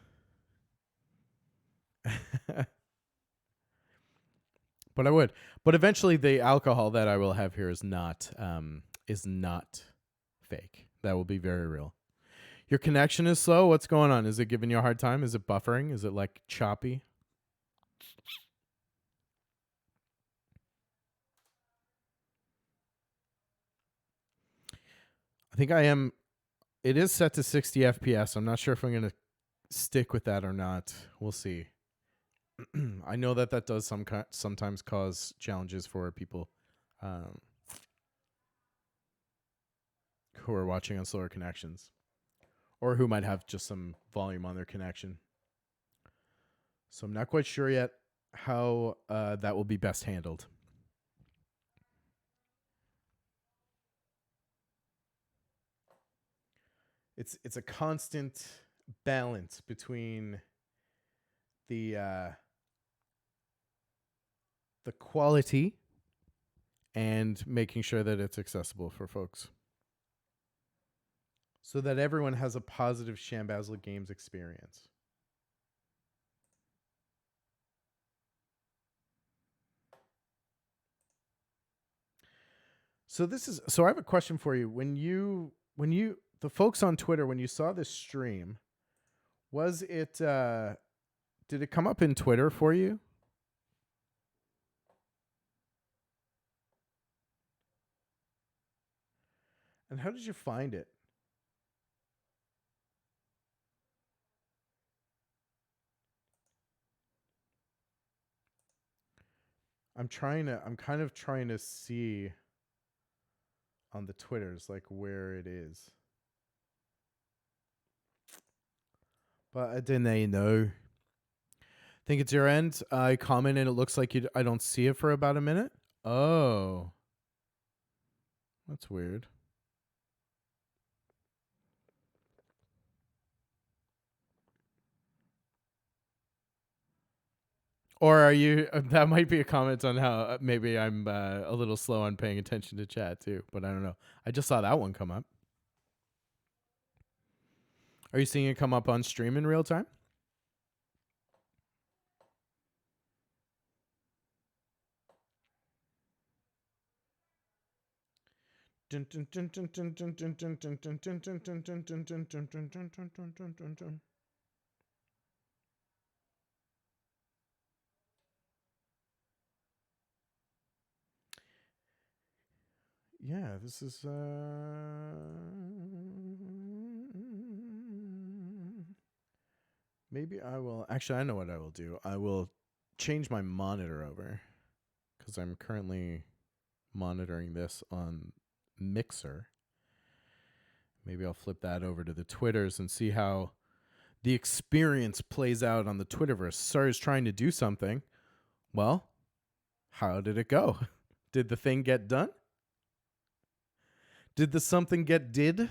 But I would. But eventually the alcohol that I will have here is not fake. That will be very real. Your connection is slow. What's going on? Is it giving you a hard time? Is it buffering? Is it like choppy? I think I am. It is set to 60 FPS. I'm not sure if I'm going to stick with that or not. We'll see. I know that does sometimes cause challenges for people who are watching on slower connections or who might have just some volume on their connection. So I'm not quite sure yet how that will be best handled. It's a constant balance between the quality and making sure that it's accessible for folks, so that everyone has a positive Shambazzle Games experience. So I have a question for you. When you the folks on Twitter, when you saw this stream, was it did it come up in Twitter for you? And how did you find it? I'm kind of trying to see on the Twitters like where it is. But I didn't know. Think it's your end. I comment and it looks like I don't see it for about a minute. Oh. That's weird. Or are you? That might be a comment on how maybe I'm a little slow on paying attention to chat too. But I don't know. I just saw that one come up. Are you seeing it come up on stream in real time? Yeah, this is maybe I will actually I know what I will do. I will change my monitor over because I'm currently monitoring this on Mixer. Maybe I'll flip that over to the Twitters and see how the experience plays out on the Twitterverse. Star's trying to do something. Well, how did it go? Did the thing get done? Did the something get did?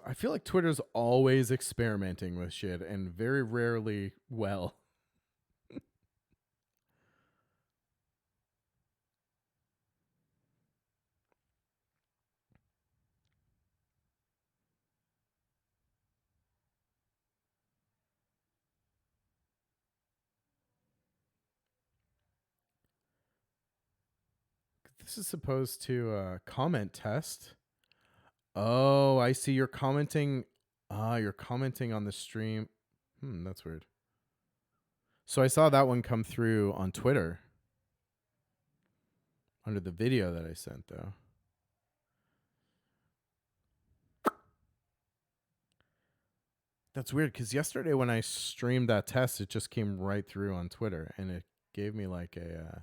I feel like Twitter's always experimenting with shit and very rarely well. This is supposed to comment test. Oh, I see. You're commenting. You're commenting on the stream. That's weird. So I saw that one come through on Twitter under the video that I sent, though. That's weird because yesterday when I streamed that test, it just came right through on Twitter and it gave me like a.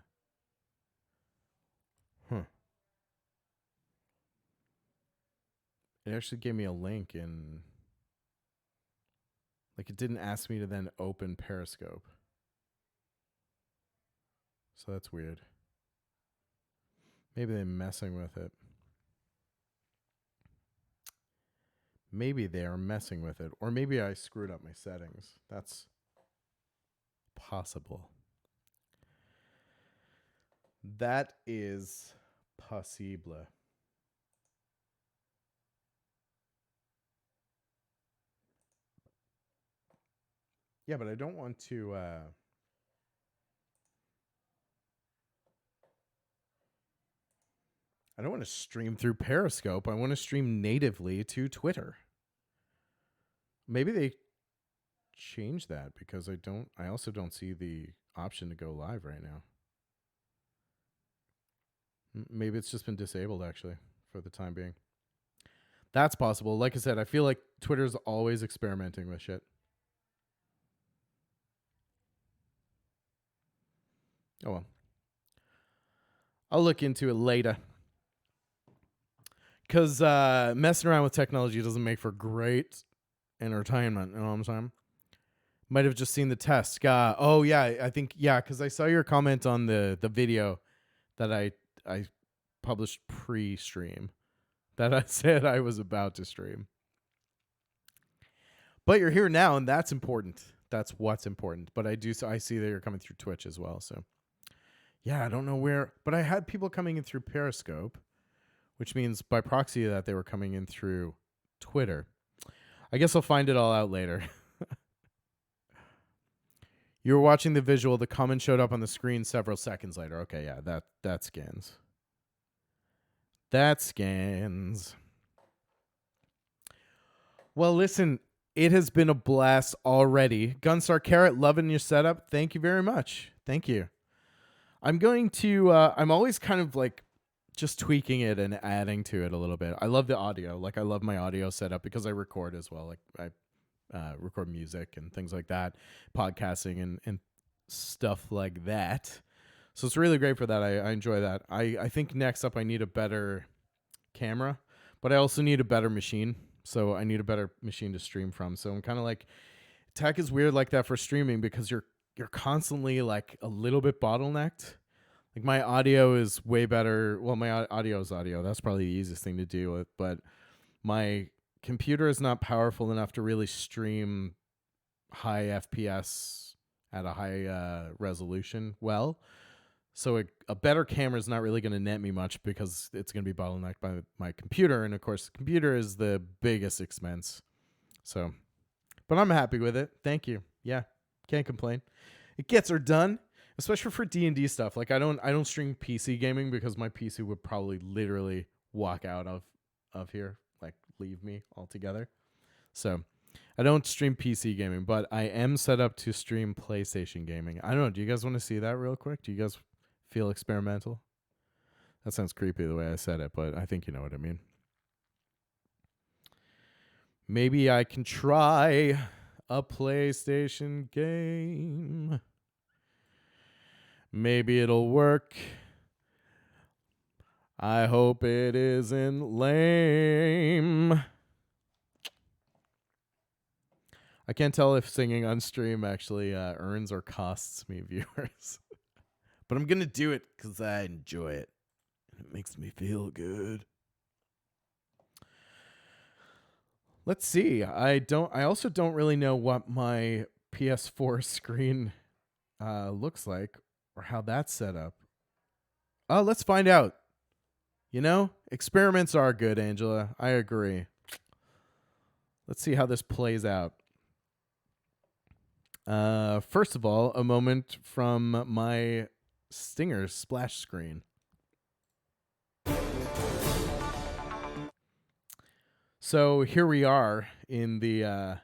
It actually gave me a link and. Like, it didn't ask me to then open Periscope. So that's weird. Maybe they're messing with it. Maybe they are messing with it. Or maybe I screwed up my settings. That's possible. That is possible. Yeah, but I don't want to... I don't want to stream through Periscope. I want to stream natively to Twitter. Maybe they change that because I also don't see the option to go live right now. Maybe it's just been disabled actually for the time being. That's possible. Like I said, I feel like Twitter's always experimenting with shit. Oh well. I'll look into it later. Because messing around with technology doesn't make for great entertainment. You know what I'm saying? Might have just seen the test. Oh, yeah. I think, yeah, because I saw your comment on the video that I published pre-stream that I said I was about to stream. But you're here now, and that's important. That's what's important. But I see that you're coming through Twitch as well. So, yeah, I don't know where. But I had people coming in through Periscope, which means by proxy that they were coming in through Twitter. I guess I'll find it all out later. You were watching the visual. The comment showed up on the screen several seconds later. Okay, yeah, that scans. That scans. Well, listen, it has been a blast already. Gunstar Carrot, loving your setup. Thank you very much. Thank you. I'm going to, I'm always kind of like just tweaking it and adding to it a little bit. I love the audio. Like, I love my audio setup because I record as well. Like, I record music and things like that, podcasting and stuff like that. So it's really great for that. I enjoy that. I think next up I need a better camera, but I also need a better machine. So I need a better machine to stream from. So I'm kind of like, tech is weird like that for streaming because you're constantly like a little bit bottlenecked. Like, my audio is way better. Well, my audio is audio. That's probably the easiest thing to deal with. But my computer is not powerful enough to really stream high FPS at a high resolution well. So a better camera is not really going to net me much because it's going to be bottlenecked by my computer. And, of course, the computer is the biggest expense. So, but I'm happy with it. Thank you. Yeah, can't complain. It gets her done, especially for D&D stuff. Like, I don't stream PC gaming because my PC would probably literally walk out of here, like leave me altogether. So I don't stream PC gaming, but I am set up to stream PlayStation gaming. I don't know. Do you guys want to see that real quick? Do you guys... feel experimental? That sounds creepy the way I said it, but I think you know what I mean. Maybe I can try a PlayStation game. Maybe it'll work. I hope it isn't lame. I can't tell if singing on stream actually earns or costs me viewers. But I'm going to do it because I enjoy it. It makes me feel good. Let's see. I also don't really know what my PS4 screen looks like or how that's set up. Let's find out. You know, experiments are good, Angela. I agree. Let's see how this plays out. First of all, a moment from my Stinger splash screen. So here we are in the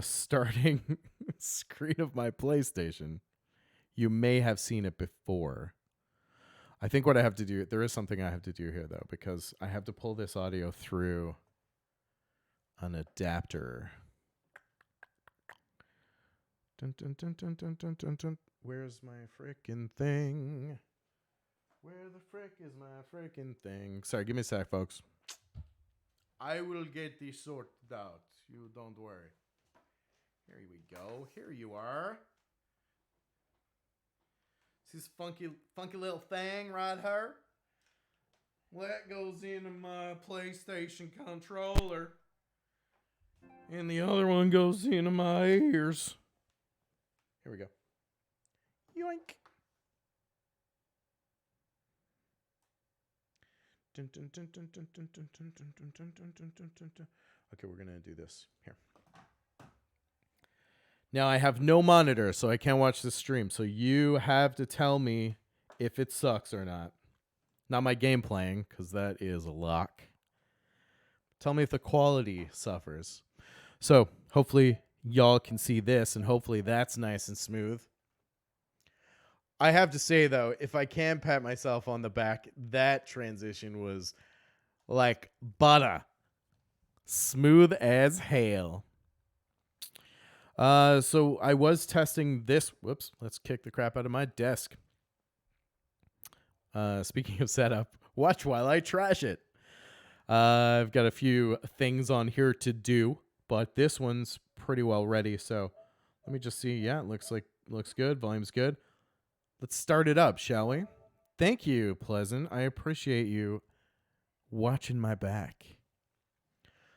starting screen of my PlayStation. You may have seen it before. I think what I have to do, there is something I have to do here though, because I have to pull this audio through an adapter. Dun, dun, dun, dun, dun, dun, dun, dun. Where's my frickin' thing? Where the frick is my frickin' thing? Sorry, give me a sec, folks. I will get this sorted out. You don't worry. Here we go. Here you are. See this funky little thing right here? Well, that goes into my PlayStation controller. And the other one goes into my ears. Here we go. Yoink. Okay, we're going to do this. Here. Now, I have no monitor, so I can't watch the stream. So you have to tell me if it sucks or not. Not my game playing, because that is a lock. Tell me if the quality suffers. So hopefully y'all can see this, and hopefully that's nice and smooth. I have to say, though, if I can pat myself on the back, that transition was like butter. Smooth as hell. So I was testing this. Whoops, let's kick the crap out of my desk. Speaking of setup, watch while I trash it. I've got a few things on here to do, but this one's pretty well ready. So let me just see. Yeah, it looks good. Volume's good. Let's start it up, shall we? Thank you, Pleasant. I appreciate you watching my back.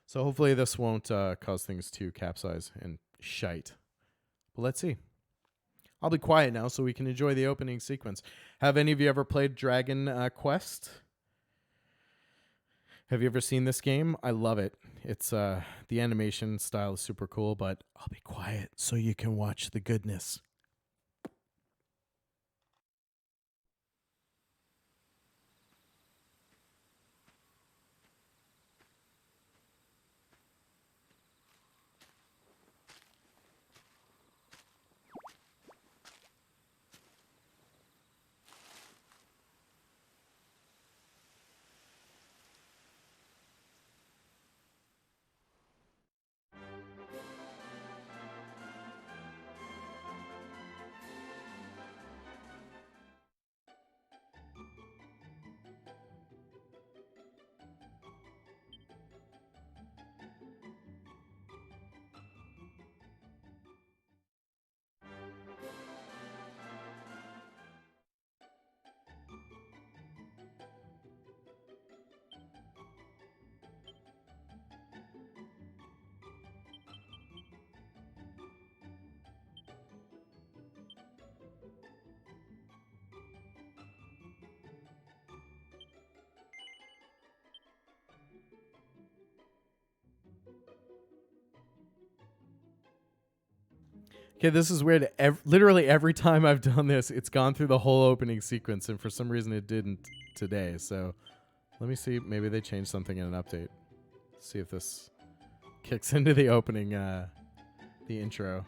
So hopefully this won't cause things to capsize and shite. But let's see. I'll be quiet now so we can enjoy the opening sequence. Have any of you ever played Dragon Quest? Have you ever seen this game? I love it. It's the animation style is super cool, but I'll be quiet so you can watch the goodness. Okay, this is weird. Literally every time I've done this, it's gone through the whole opening sequence, and for some reason it didn't today. So let me see. Maybe they changed something in an update. See if this kicks into the opening, the intro.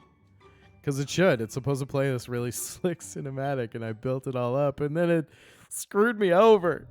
Because it should. It's supposed to play this really slick cinematic, and I built it all up, and then it screwed me over.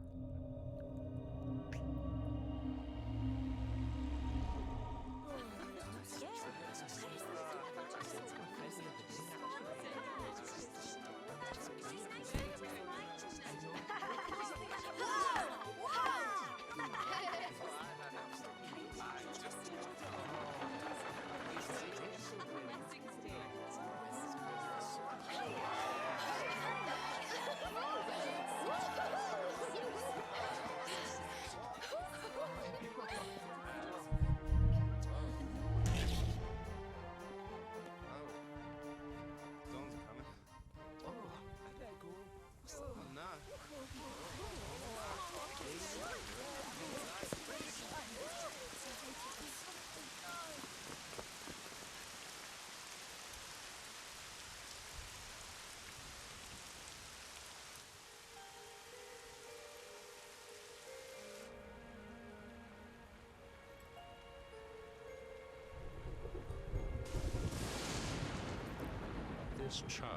this child.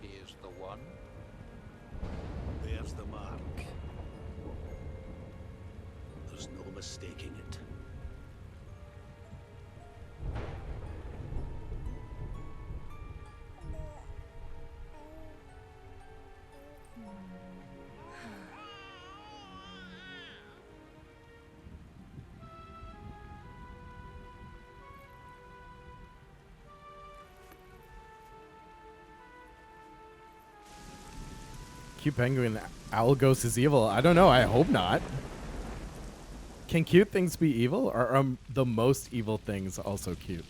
He is the one. There's the mark. There's no mistaking it. Cute penguin owl ghost is evil. I don't know. I hope not. Can cute things be evil? Or are the most evil things also cute?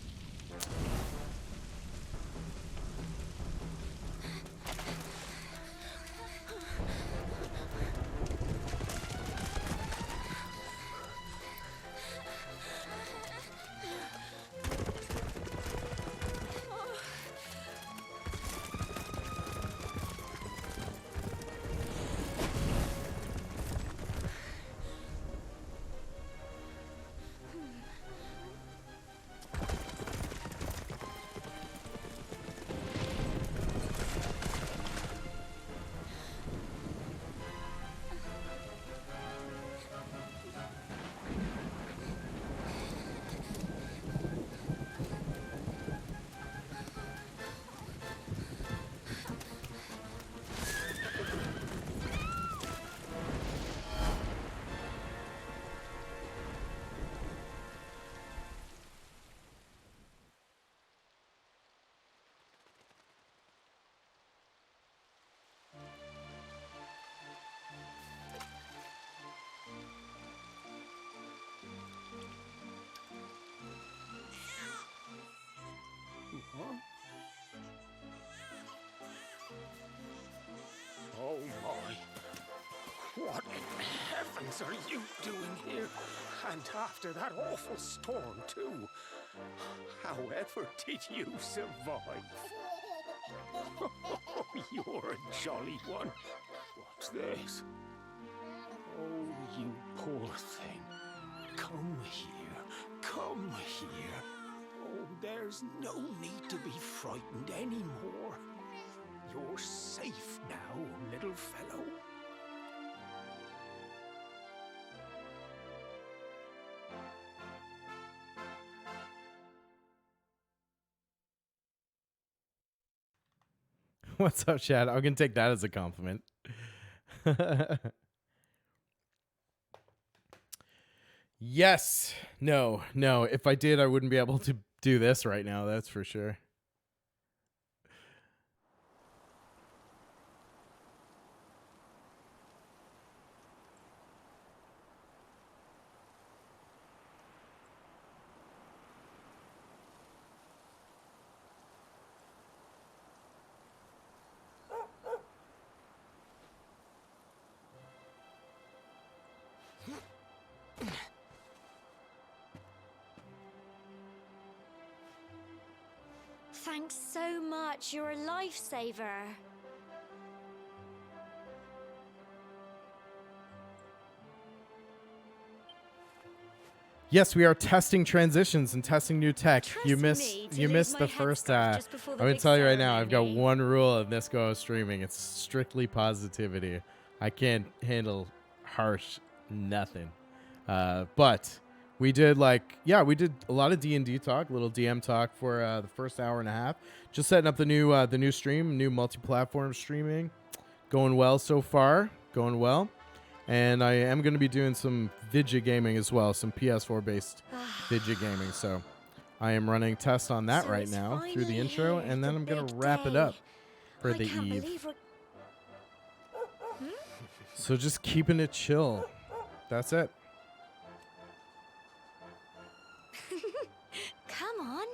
Oh my. What in heavens are you doing here? And after that awful storm, too. However did you survive? Oh, you're a jolly one. What's this? Oh, you poor thing. Come here. Come here. Oh, there's no need to be frightened anymore. You're safe now, little fellow. What's up, Chad? I'm gonna take that as a compliment. Yes. No. If I did, I wouldn't be able to do this right now. That's for sure. Thanks so much. You're a lifesaver. Yes, we are testing transitions and testing new tech. You missed the first. I'm gonna tell you right now. I've got one rule of this go streaming. It's strictly positivity. I can't handle harsh nothing. But we did we did a lot of D&D talk, a little DM talk for the first hour and a half. Just setting up the new stream, new multi-platform streaming, going well so far. Going well. And I am going to be doing some Vidya gaming as well, some PS4 based Vidya gaming. So I am running tests on that right now through the intro, and then I'm going to wrap it up for the eve. So just keeping it chill. That's it. Come on.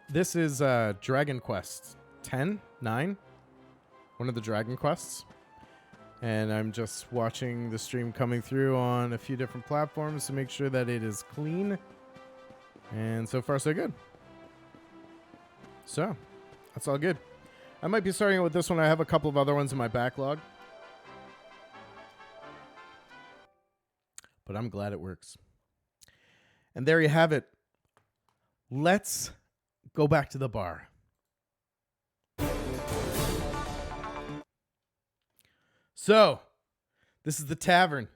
This is Dragon Quest 9, one of the Dragon Quests. And I'm just watching the stream coming through on a few different platforms to make sure that it is clean. And so far, so good. So, that's all good. I might be starting with this one. I have a couple of other ones in my backlog. But I'm glad it works. And there you have it. Let's go back to the bar. So, this is the tavern.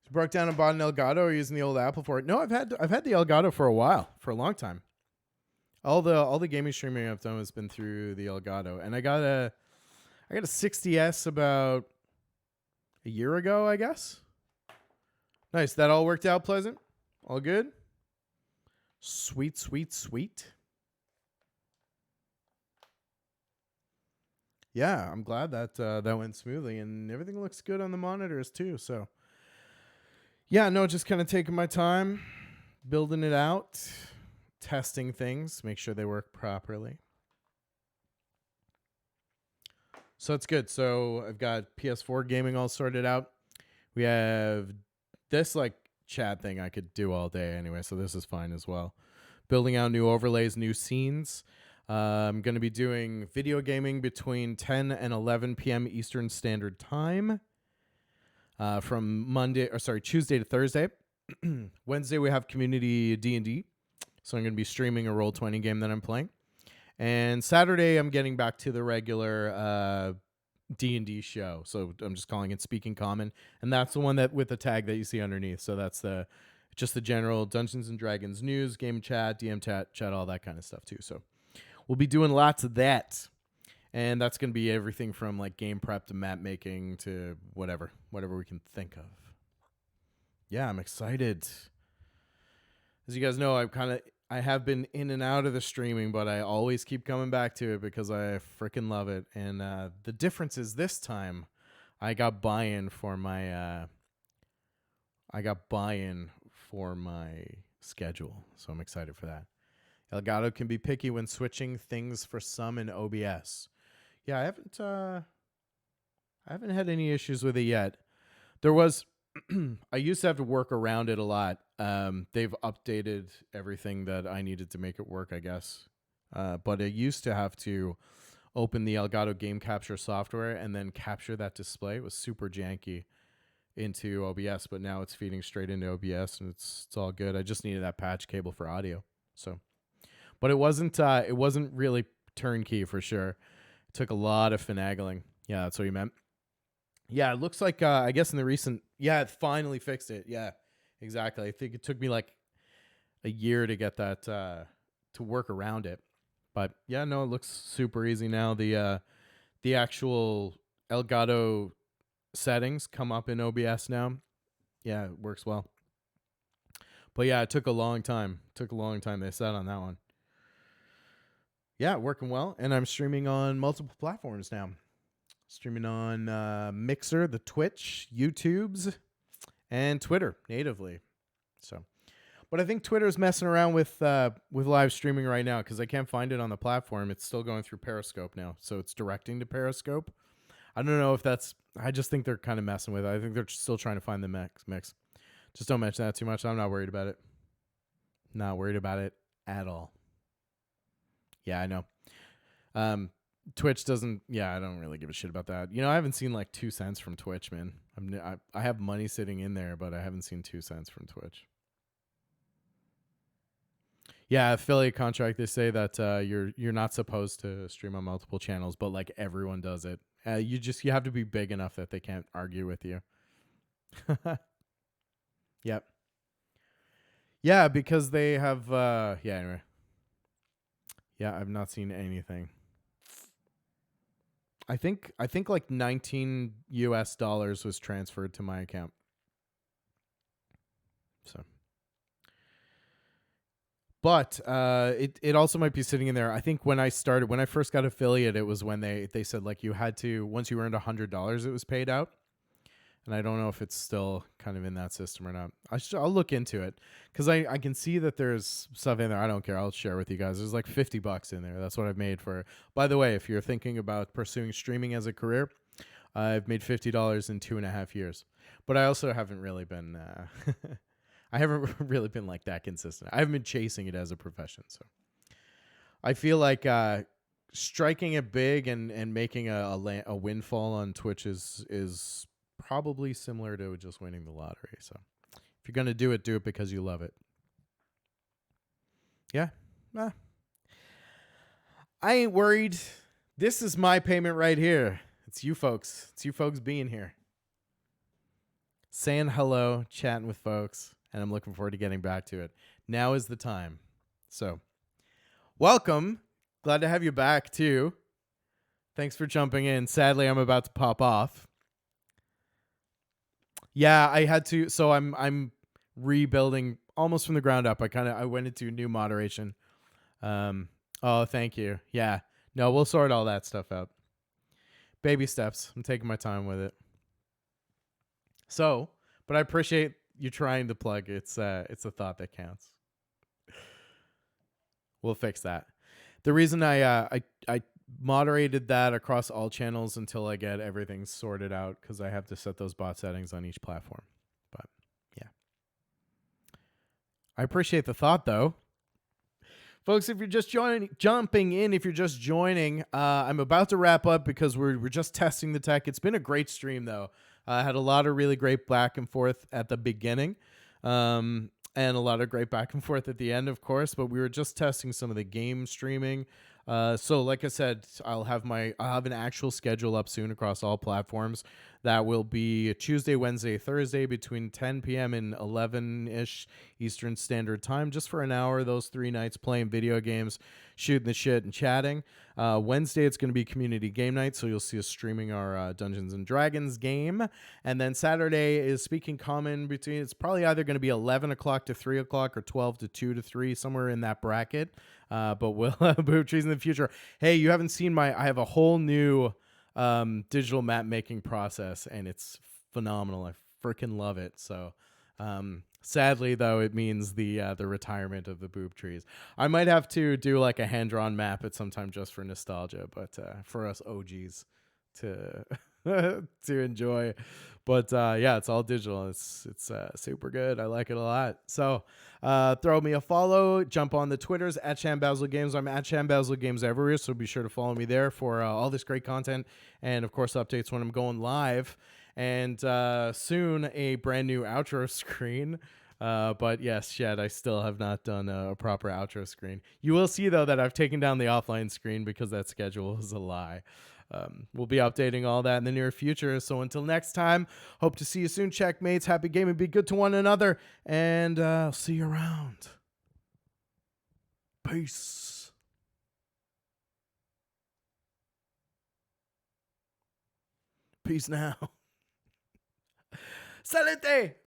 So broke down and bought an Elgato using the old Apple for it. No, I've had the Elgato for a while, for a long time. All the gaming streaming I've done has been through the Elgato, and I got a 60S about a year ago, I guess. Nice. That all worked out pleasant. All good. Sweet, sweet, sweet. Yeah, I'm glad that that went smoothly, and everything looks good on the monitors too. So, yeah, no, just kind of taking my time, building it out, testing things, make sure they work properly. So it's good. So I've got PS4 gaming all sorted out. We have this like chat thing I could do all day anyway, so this is fine as well. Building out new overlays, new scenes. I'm going to be doing video gaming between 10 and 11 p.m. Eastern Standard Time from Tuesday to Thursday. Wednesday we have community D&D, so I'm going to be streaming a Roll20 game that I'm playing. And Saturday I'm getting back to the regular D&D show, so I'm just calling it Speaking Common, and that's the one that with the tag that you see underneath. So that's just the general Dungeons and Dragons news, game chat, DM chat, all that kind of stuff too. So we'll be doing lots of that, and that's going to be everything from like game prep to map making to whatever we can think of. Yeah, I'm excited. As you guys know, I have been in and out of the streaming, but I always keep coming back to it because I freaking love it. And the difference is this time I got buy-in for my schedule, so I'm excited for that. Elgato can be picky when switching things for some in OBS. Yeah, I haven't had any issues with it yet. There was I used to have to work around it a lot. They've updated everything that I needed to make it work, I guess. But I used to have to open the Elgato game capture software and then capture that display. It was super janky into OBS, but now it's feeding straight into OBS and it's all good. I just needed that patch cable for audio. So, but it wasn't really turnkey for sure. It took a lot of finagling. Yeah, that's what you meant. Yeah, it looks like, I guess in the recent, it finally fixed it. Yeah, exactly. I think it took me like a year to get that to work around it. But yeah, no, it looks super easy now. The actual Elgato settings come up in OBS now. Yeah, it works well. But yeah, it took a long time. They set on that one. Yeah, working well. And I'm streaming on multiple platforms now. Streaming on Mixer, the Twitch, YouTubes, and Twitter natively. So, but I think Twitter's messing around with live streaming right now because I can't find it on the platform. It's still going through Periscope now, so it's directing to Periscope. I don't know if that's. I just think they're kind of messing with it. I think they're still trying to find the mix. Just don't mention that too much. I'm not worried about it. Not worried about it at all. Yeah, I know. Twitch doesn't. Yeah, I don't really give a shit about that. You know, I haven't seen like 2 cents from Twitch, man. I have money sitting in there, but I haven't seen 2 cents from Twitch. Yeah, affiliate contract. They say that you're not supposed to stream on multiple channels, but like everyone does it. You have to be big enough that they can't argue with you. Yep. Yeah, because they have. Anyway. Yeah, I've not seen anything. I think like $19 was transferred to my account. So, but it also might be sitting in there. I think when I first got affiliate, it was when they said like you had to, once you earned $100, it was paid out. And I don't know if it's still kind of in that system or not. I'll look into it because I can see that there's stuff in there. I don't care. I'll share with you guys. There's like $50 in there. That's what I've made for. By the way, if you're thinking about pursuing streaming as a career, I've made $50 in 2.5 years. But I also haven't really been. I haven't really been like that consistent. I haven't been chasing it as a profession. So I feel like striking it big and making a windfall on Twitch is probably similar to just winning the lottery. So if you're gonna do it because you love it. Yeah. I ain't worried. This is my payment right here. It's you folks. It's you folks being here. Saying hello, chatting with folks, and I'm looking forward to getting back to it. Now is the time. So, welcome. Glad to have you back too. Thanks for jumping in. Sadly, I'm about to pop off. Yeah, I had to. So I'm rebuilding almost from the ground up. I went into new moderation. Oh, thank you. Yeah. No, we'll sort all that stuff out. Baby steps. I'm taking my time with it. So, but I appreciate you trying to plug. It's a thought that counts. We'll fix that. The reason I moderated that across all channels until I get everything sorted out, because I have to set those bot settings on each platform. But yeah, I appreciate the thought though. Folks, if you're just jumping in, if you're just joining, I'm about to wrap up because we're just testing the tech. It's been a great stream though. I had a lot of really great back and forth at the beginning. And a lot of great back and forth at the end, of course, but we were just testing some of the game streaming. So like I said, I'll have an actual schedule up soon across all platforms. That will be Tuesday, Wednesday, Thursday between 10 p.m. and 11-ish Eastern Standard Time, just for an hour, those 3 nights playing video games, shooting the shit and chatting. Wednesday, it's going to be community game night, so you'll see us streaming our Dungeons & Dragons game. And then Saturday is Speaking Common between, it's probably either going to be 11 o'clock to 3 o'clock or 12 to 2 to 3, somewhere in that bracket. But we'll have boob trees in the future. Hey, you haven't seen I have a whole new digital map making process, and it's phenomenal. I freaking love it. So sadly though, it means the retirement of the boob trees. I might have to do like a hand-drawn map at some time just for nostalgia, but for us OGs to to enjoy. But yeah, it's all digital. It's super good. I like it a lot. So throw me a follow. Jump on the Twitters at Shambazzle Games. I'm at Shambazzle Games everywhere, so be sure to follow me there for all this great content, and of course updates when I'm going live. And soon a brand new outro screen. But yes, Shed, I still have not done a proper outro screen. You will see though that I've taken down the offline screen because that schedule is a lie. We'll be updating all that in the near future. So until next time, hope to see you soon, checkmates. Happy gaming, be good to one another, and I'll see you around. Peace. Peace now. Salute!